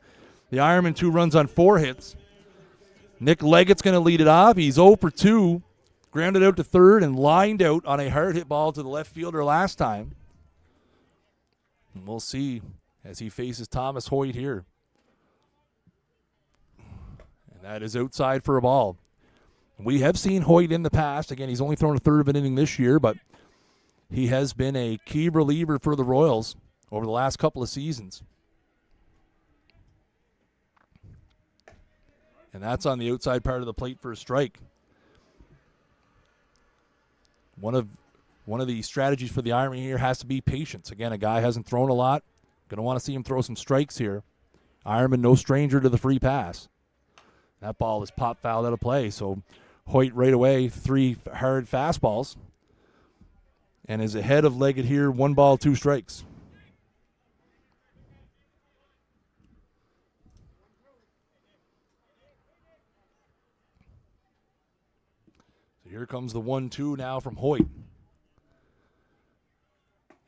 The Ironmen 2 runs on 4 hits. Nick Leggett's going to lead it off. He's 0 for 2, grounded out to third and lined out on a hard hit ball to the left fielder last time. And we'll see as he faces Thomas Hoyt here. And that is outside for a ball. We have seen Hoyt in the past. Again, he's only thrown a third of an inning this year, but he has been a key reliever for the Royals over the last couple of seasons. And that's on the outside part of the plate for a strike. One of the strategies for the Ironmen here has to be patience. Again, a guy hasn't thrown a lot. Going to want to see him throw some strikes here. Ironman no stranger to the free pass. That ball is pop fouled out of play. So Hoyt right away, 3 hard fastballs. And is ahead of Leggett here, 1 ball, 2 strikes. So here comes the 1-2 now from Hoyt.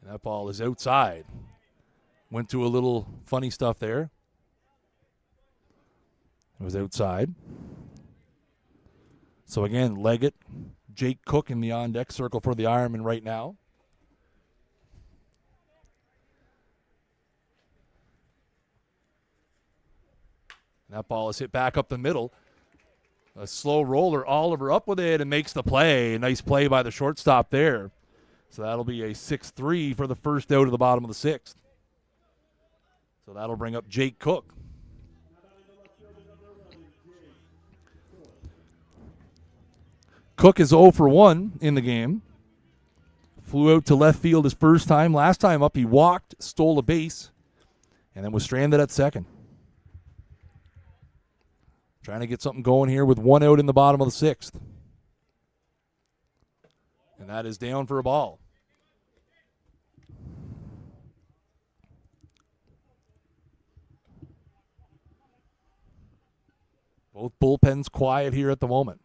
And that ball is outside. Went to a little funny stuff there. It was outside. So again, Leggett, Jake Cook in the on-deck circle for the Ironmen right now. And that ball is hit back up the middle. A slow roller, Oliver up with it and makes the play. Nice play by the shortstop there. So that'll be a 6-3 for the first out of the bottom of the 6th. So that'll bring up Jake Cook. Cook is 0 for 1 in the game. Flew out to left field his first time. Last time up, he walked, stole a base, and then was stranded at second. Trying to get something going here with 1 out in the bottom of the 6th. And that is down for a ball. Both bullpens quiet here at the moment.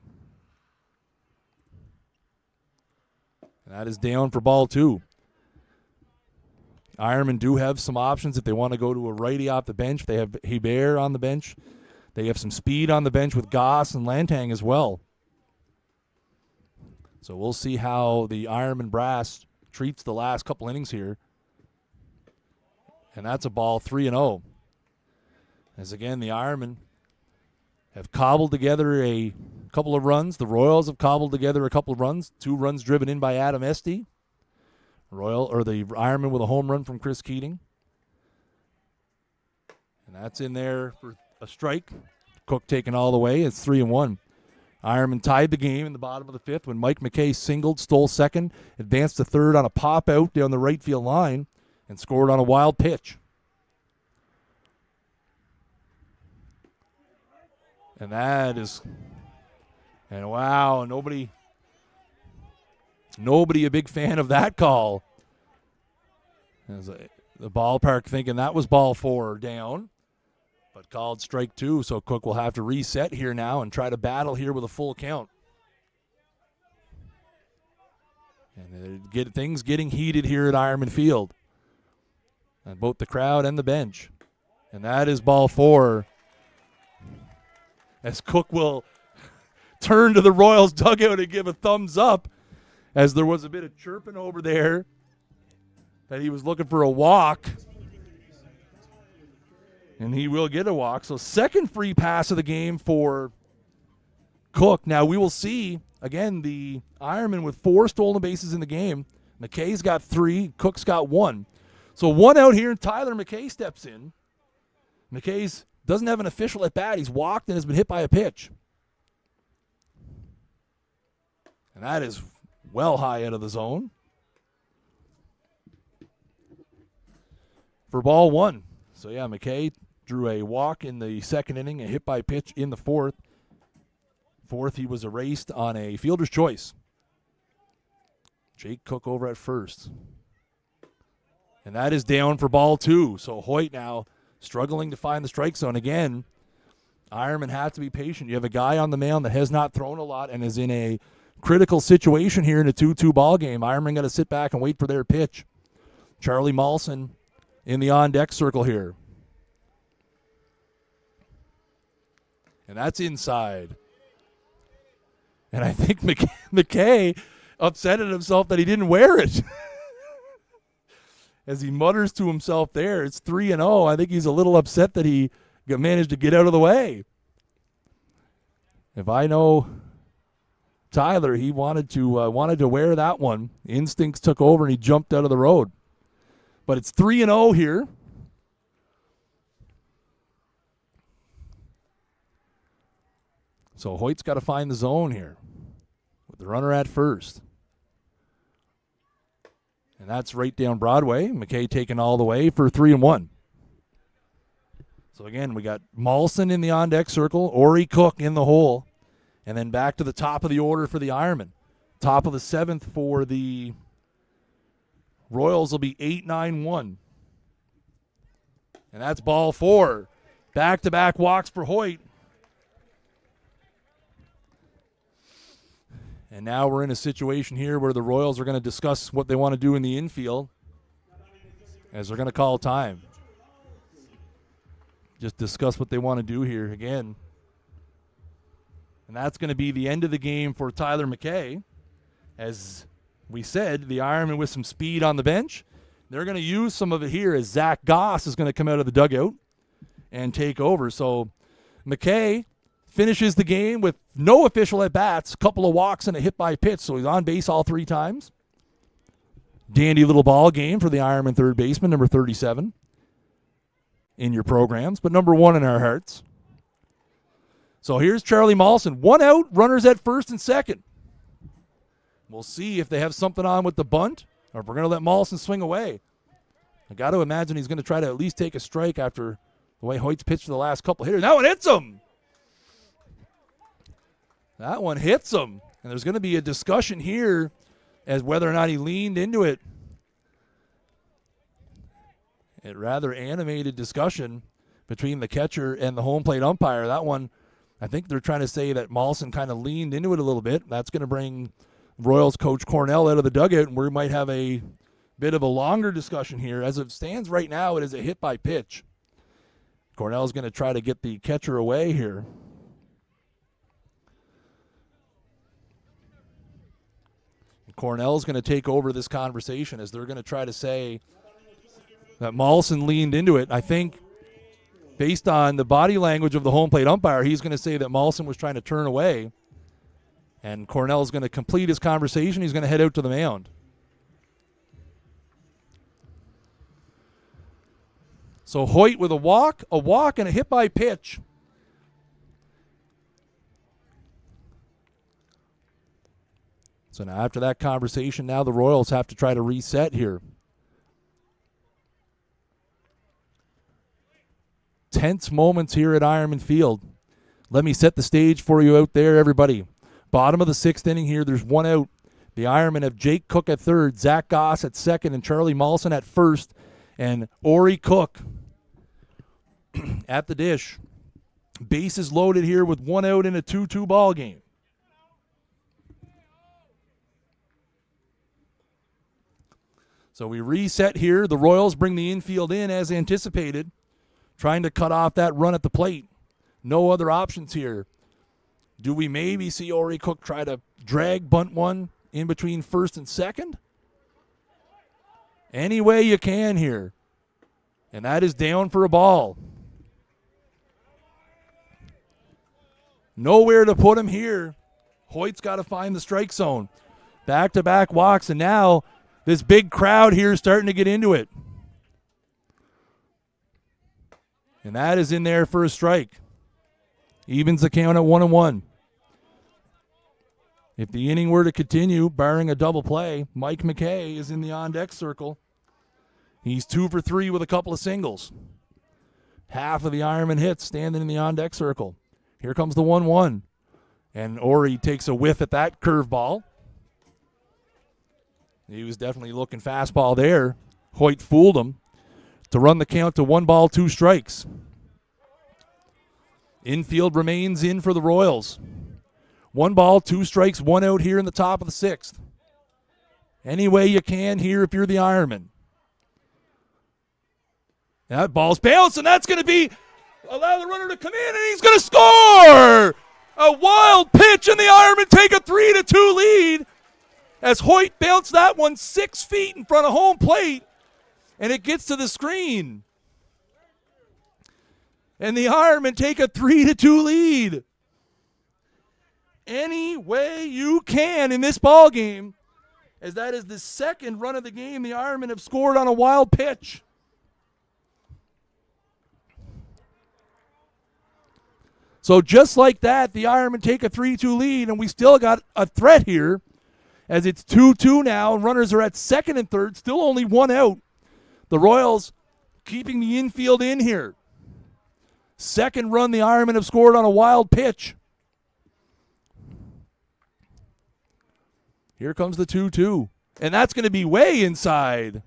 And that is down for ball 2. Ironmen do have some options if they want to go to a righty off the bench. They have Hebert on the bench. They have some speed on the bench with Goss and Lantang as well. So we'll see how the Ironman brass treats the last couple innings here. And that's a ball 3-0. As again, the Ironmen have cobbled together a couple of runs. The Royals have cobbled together a couple of runs. 2 runs driven in by Adam Esty. The Ironmen with a home run from Chris Keating. And that's in there for a strike. Cook taken all the way. It's 3-1. Ironmen tied the game in the bottom of the 5th when Mike McKay singled, stole second, advanced to third on a pop out down the right field line, and scored on a wild pitch. And that is, and wow, nobody a big fan of that call. As the ballpark thinking that was ball 4 down, but called strike 2, so Cook will have to reset here now and try to battle here with a full count. And get things getting heated here at Ironman Field, and both the crowd and the bench. And that is ball 4. As Cook will turn to the Royals dugout and give a thumbs up, as there was a bit of chirping over there that he was looking for a walk. And he will get a walk. So second free pass of the game for Cook. Now we will see, again, the Ironman with 4 stolen bases in the game. McKay's got 3. Cook's got 1. So 1 out here, and Tyler McKay steps in. McKay's doesn't have an official at bat. He's walked and has been hit by a pitch. And that is well high out of the zone. For ball 1. So, yeah, McKay drew a walk in the second inning, a hit by pitch in the fourth. Fourth, he was erased on a fielder's choice. Jake Cook over at first. And that is down for ball 2. So Hoyt now struggling to find the strike zone. Again, Ironmen have to be patient. You have a guy on the mound that has not thrown a lot and is in a critical situation here in a 2-2 ball game. Ironmen got to sit back and wait for their pitch. Charlie Mawson in the on-deck circle here. And that's inside. And I think McKay upset at himself that he didn't wear it. As he mutters to himself there, it's 3-0. I think he's a little upset that he managed to get out of the way. If I know Tyler, he wanted to wear that one. Instincts took over and he jumped out of the road. But it's 3-0 here. So Hoyt's got to find the zone here with the runner at first. And that's right down Broadway. McKay taking all the way for 3-1. So again, we got Mawson in the on-deck circle, Ori Cook in the hole, and then back to the top of the order for the Ironmen. Top of the 7th for the Royals will be 8-9-1. And that's ball 4. Back-to-back walks for Hoyt. And now we're in a situation here where the Royals are going to discuss what they want to do in the infield as they're going to call time. Just discuss what they want to do here again. And that's going to be the end of the game for Tyler McKay. As we said, the Ironmen with some speed on the bench. They're going to use some of it here as Zach Goss is going to come out of the dugout and take over. So McKay finishes the game with no official at-bats, a couple of walks and a hit by pitch, so he's on base all 3 times. Dandy little ball game for the Ironman third baseman, number 37, in your programs, but number 1 in our hearts. So here's Charlie Mawson. 1 out, runners at first and second. We'll see if they have something on with the bunt or if we're going to let Mawson swing away. I got to imagine he's going to try to at least take a strike after the way Hoyt's pitched for the last couple hitters. That one hits him. That one hits him. And there's going to be a discussion here as whether or not he leaned into it. A rather animated discussion between the catcher and the home plate umpire. That one, I think they're trying to say that Mawson kind of leaned into it a little bit. That's going to bring Royals coach Cornell out of the dugout, and we might have a bit of a longer discussion here. As it stands right now, it is a hit by pitch. Cornell's going to try to get the catcher away here. Cornell's going to take over this conversation as they're going to try to say that Mawson leaned into it. I think based on the body language of the home plate umpire, he's going to say that Mawson was trying to turn away. And Cornell's going to complete his conversation. He's going to head out to the mound. So Hoyt with a walk, and a hit by pitch. So now after that conversation, now the Royals have to try to reset here. Tense moments here at Ironman Field. Let me set the stage for you out there, everybody. Bottom of the 6th inning here, there's 1 out. The Ironmen have Jake Cook at third, Zach Goss at second, and Charlie Mawson at first, and Ori Cook at the dish. Bases loaded here with 1 out in a 2-2 ball game. So we reset here. The Royals bring the infield in as anticipated, trying to cut off that run at the plate. No other options here. Do we maybe see Ori Cook try to drag bunt one in between first and second? Any way you can here. And that is down for a ball. Nowhere to put him here. Hoyt's got to find the strike zone. Back-to-back walks, and now this big crowd here is starting to get into it. And that is in there for a strike. Evens the count at 1-1. If the inning were to continue, barring a double play, Mike McKay is in the on-deck circle. He's 2 for 3 with a couple of singles. Half of the Ironman hits standing in the on-deck circle. Here comes the 1-1. And Ori takes a whiff at that curveball. He was definitely looking fastball there. Hoyt fooled him to run the count to 1 ball, 2 strikes. Infield remains in for the Royals. 1 ball, 2 strikes, 1 out here in the top of the 6th. Any way you can here if you're the Ironman. That ball's bounced, and that's going to be allow the runner to come in, and he's going to score! A wild pitch, and the Ironmen take a 3-2 lead as Hoyt bounced that one 6 feet in front of home plate, and it gets to the screen. And the Ironmen take a 3-2 lead. Any way you can in this ball game, as that is the second run of the game the Ironmen have scored on a wild pitch. So just like that, the Ironmen take a 3-2 lead, and we still got a threat here as it's 2-2 now, and runners are at second and third, still only 1 out. The Royals keeping the infield in here. Second run the Ironmen have scored on a wild pitch. Here comes the 2-2, and that's going to be way inside.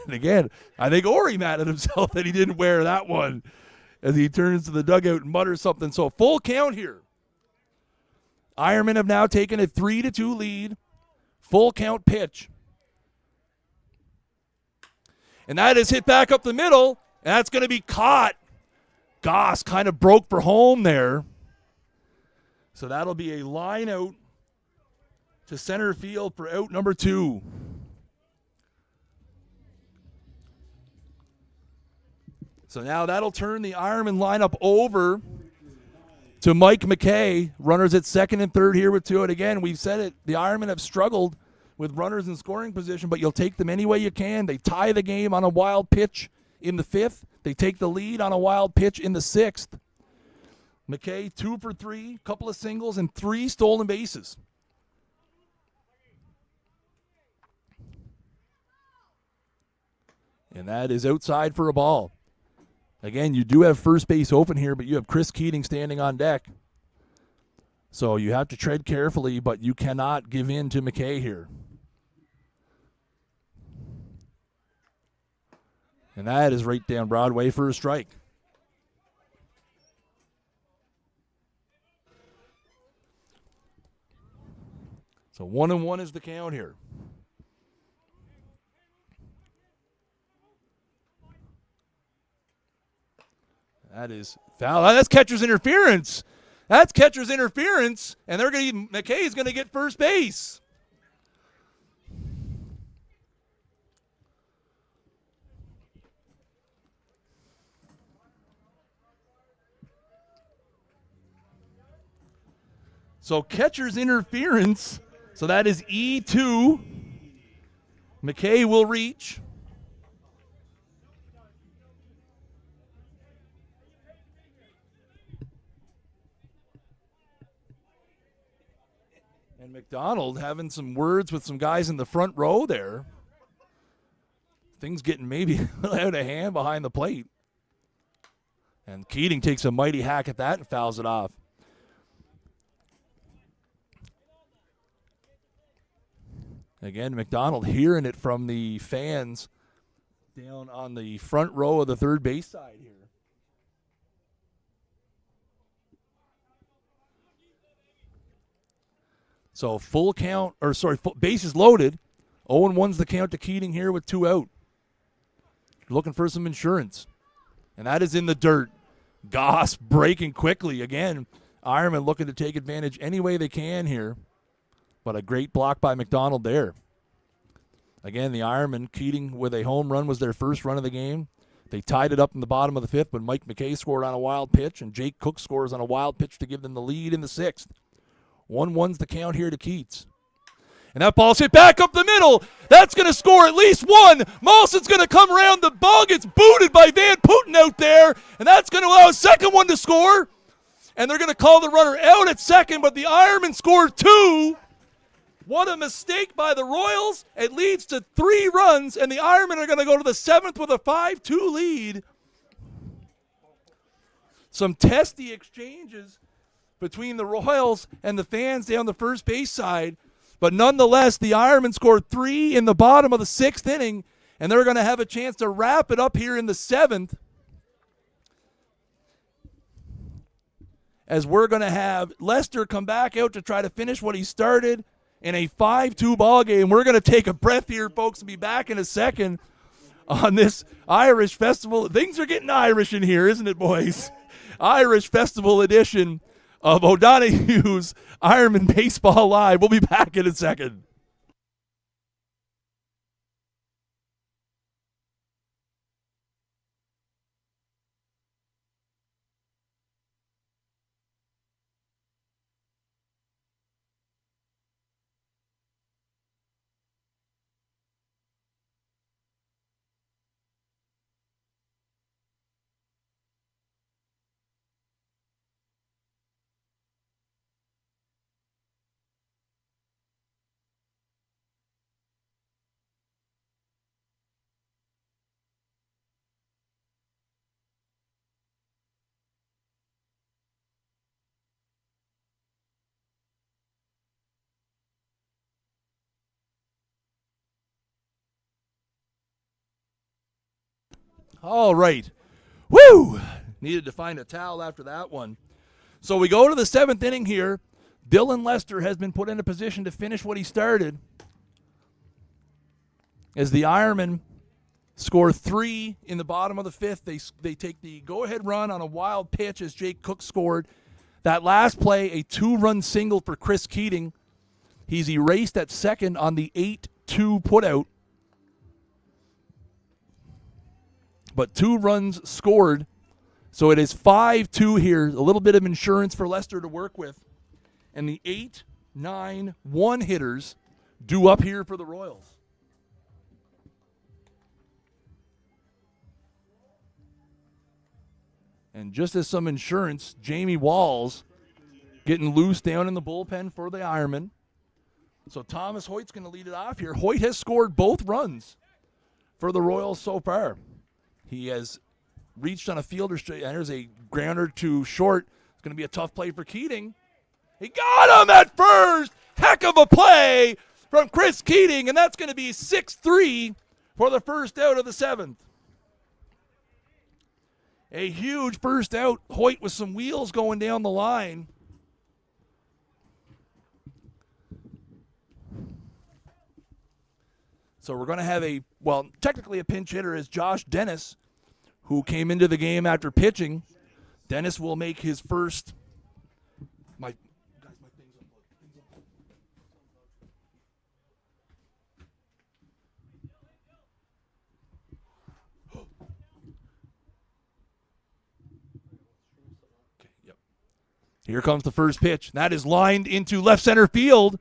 And again, I think Ori mad at himself that he didn't wear that one as he turns to the dugout and mutters something. So full count here. Ironmen have now taken a 3-2 lead. Full count pitch. And that is hit back up the middle, and that's going to be caught. Goss kind of broke for home there. So that'll be a line out to center field for out number 2. So now that'll turn the Ironman lineup over to Mike McKay. Runners at second and third here with 2 out. Again, we've said it, the Ironmen have struggled with runners in scoring position, but you'll take them any way you can. They tie the game on a wild pitch in the 5th. They take the lead on a wild pitch in the 6th. McKay 2 for 3, couple of singles, and 3 stolen bases. And that is outside for a ball. Again, you do have first base open here, but you have Chris Keating standing on deck. So you have to tread carefully, but you cannot give in to McKay here. And that is right down Broadway for a strike. So 1-1 is the count here. That is foul. That's catcher's interference. That's catcher's interference, and they're going to McKay's going to get first base. So catcher's interference. So that is E2. McKay will reach. And McDonald having some words with some guys in the front row there. Things getting maybe out of hand behind the plate. And Keating takes a mighty hack at that and fouls it off. Again, McDonald hearing it from the fans down on the front row of the third base side here. So full count, or sorry, bases loaded. 0-1's the count to Keating here with 2 out. Looking for some insurance. And that is in the dirt. Goss breaking quickly. Again, Ironmen looking to take advantage any way they can here. But a great block by McDonald there. Again, the Ironmen, Keating with a home run was their first run of the game. They tied it up in the bottom of the 5th when Mike McKay scored on a wild pitch, and Jake Cook scores on a wild pitch to give them the lead in the 6th. 1-1's the count here to Keats. And that ball's hit back up the middle. That's going to score at least one. Molson's going to come around. The ball gets booted by Van Putten out there, and that's going to allow a second one to score. And they're going to call the runner out at second, but the Ironmen score 2. What a mistake by the Royals. It leads to 3 runs, and the Ironmen are going to go to the 7th with a 5-2 lead. Some testy exchanges between the Royals and the fans down the first base side. But nonetheless, the Ironmen scored 3 in the bottom of the 6th inning, and they're going to have a chance to wrap it up here in the 7th. As we're going to have Lester come back out to try to finish what he started in a 5-2 ball game. We're going to take a breath here, folks, and be back in a second on this Irish Festival. Things are getting Irish in here, isn't it, boys? Irish Festival edition of O'Donoghue's Ironmen Baseball Live. We'll be back in a second. All right. Woo! Needed to find a towel after that one. So we go to the 7th inning here. Dylan Lester has been put in a position to finish what he started. As the Ironmen score 3 in the bottom of the 5th, they take the go-ahead run on a wild pitch as Jake Cook scored. That last play, a 2-run single for Chris Keating. He's erased at second on the 8-2 putout. But 2 runs scored, so it is 5-2 here. A little bit of insurance for Lester to work with. And the 8-9-1 hitters due up here for the Royals. And just as some insurance, Jamie Walls getting loose down in the bullpen for the Ironmen. So Thomas Hoyt's going to lead it off here. Hoyt has scored both runs for the Royals so far. He has reached on a fielder straight, and there's a grounder to short. It's going to be a tough play for Keating. He got him at first. Heck of a play from Chris Keating, and that's going to be 6-3 for the first out of the 7th. A huge first out. Hoyt with some wheels going down the line. So we're going to have technically a pinch hitter is Josh Dennis, who came into the game after pitching. Dennis will make his first. Here comes the first pitch. That is lined into left center field.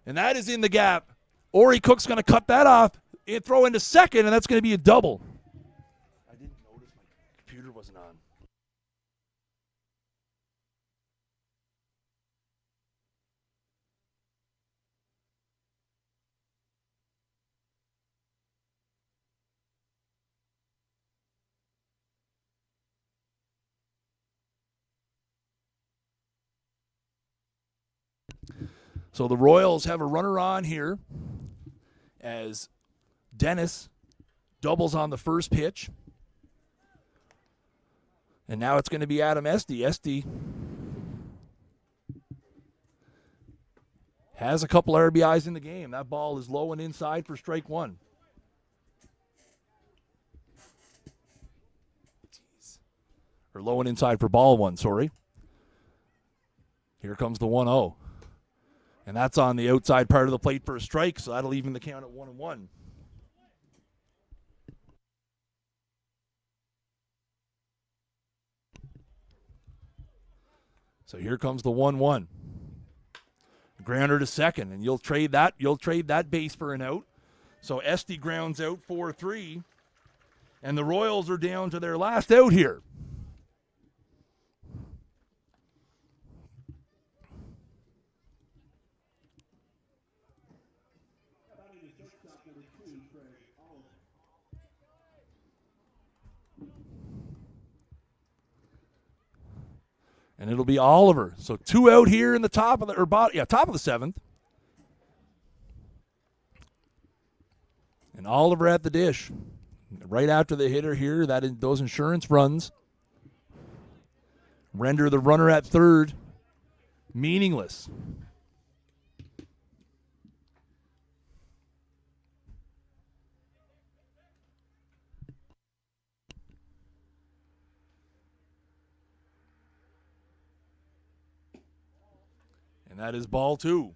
And that is in the gap. Ori Cook's going to cut that off and throw into second, and that's going to be a double. I didn't notice my computer wasn't on. So the Royals have a runner on here as Dennis doubles on the first pitch. And now it's going to be Adam Esty. Esty has a couple RBIs in the game. That ball is low and inside for strike 1. Or low and inside for ball 1, sorry. Here comes the 1-0. And that's on the outside part of the plate for a strike, so that'll even the count at 1-1. So here comes the 1-1. Grounder to second, and you'll trade that base for an out. So Esty grounds out 4-3, and the Royals are down to their last out here. And it'll be Oliver. So 2 out here in the top of the seventh. And Oliver at the dish. Right after the hitter here, those insurance runs render the runner at third meaningless. And that is ball 2.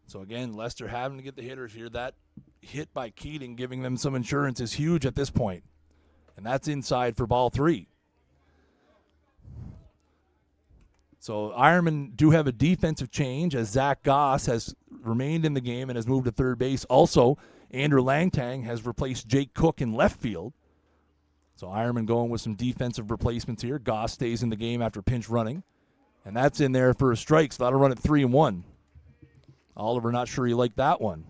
So again, Leicester having to get the hitters here. That hit by Keating giving them some insurance is huge at this point. And that's inside for ball 3. So Ironmen do have a defensive change as Zach Goss has remained in the game and has moved to third base. Also, Andrew Langtang has replaced Jake Cook in left field. So Ironmen going with some defensive replacements here. Goss stays in the game after pinch running. And that's in there for a strike, so that'll run at 3-1. Oliver not sure he liked that one.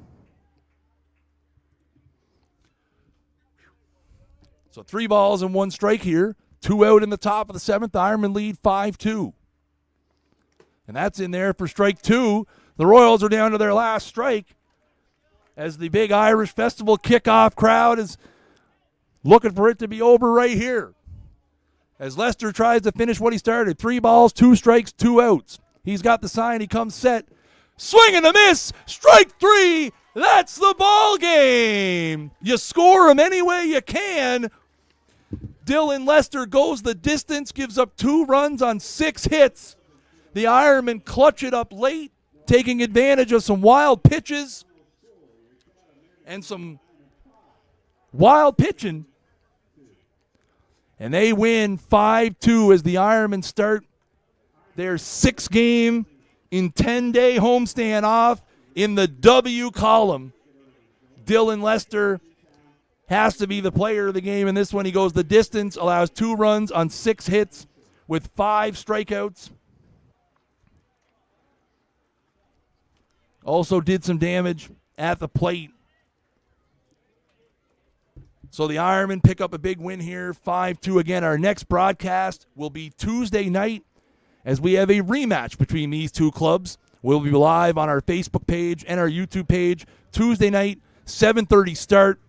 So 3 balls and 1 strike here. 2 out in the top of the 7th. Ironmen lead 5-2. And that's in there for strike 2. The Royals are down to their last strike as the big Irish Festival Kickoff crowd is looking for it to be over right here. As Leicester tries to finish what he started. 3 balls, 2 strikes, 2 outs. He's got the sign. He comes set. Swing and a miss. Strike 3. That's the ball game. You score them any way you can. Dylan Lester goes the distance, gives up 2 runs on 6 hits. The Ironmen clutch it up late, taking advantage of some wild pitches and some wild pitching. And they win 5-2 as the Ironmen start their 6-game in 10-day homestand off in the W column. Dylan Lester has to be the player of the game in this one. He goes the distance, allows 2 runs on 6 hits with 5 strikeouts. Also did some damage at the plate. So the Ironmen pick up a big win here, 5-2. Again, our next broadcast will be Tuesday night as we have a rematch between these 2 clubs. We'll be live on our Facebook page and our YouTube page Tuesday night, 7:30 start.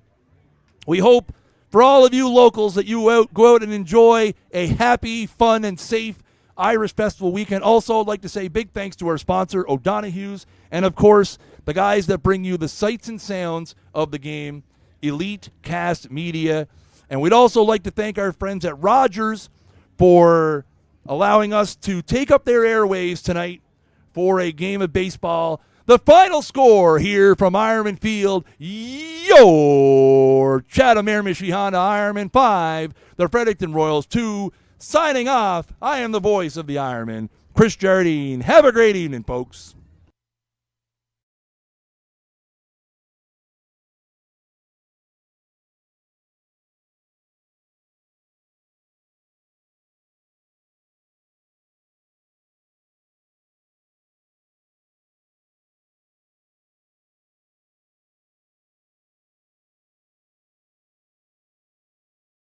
We hope for all of you locals that you go out and enjoy a happy, fun, and safe Irish Festival weekend. Also, I'd like to say big thanks to our sponsor, O'Donoghue's, and, of course, the guys that bring you the sights and sounds of the game, Elitecast Media. And we'd also like to thank our friends at Rogers for allowing us to take up their airwaves tonight for a game of baseball. The final score here from Ironman Field, your Chatham Miramichi Ironmen 5, the Fredericton Royals 2. Signing off, I am the voice of the Ironmen, Chris Jardine. Have a great evening, folks.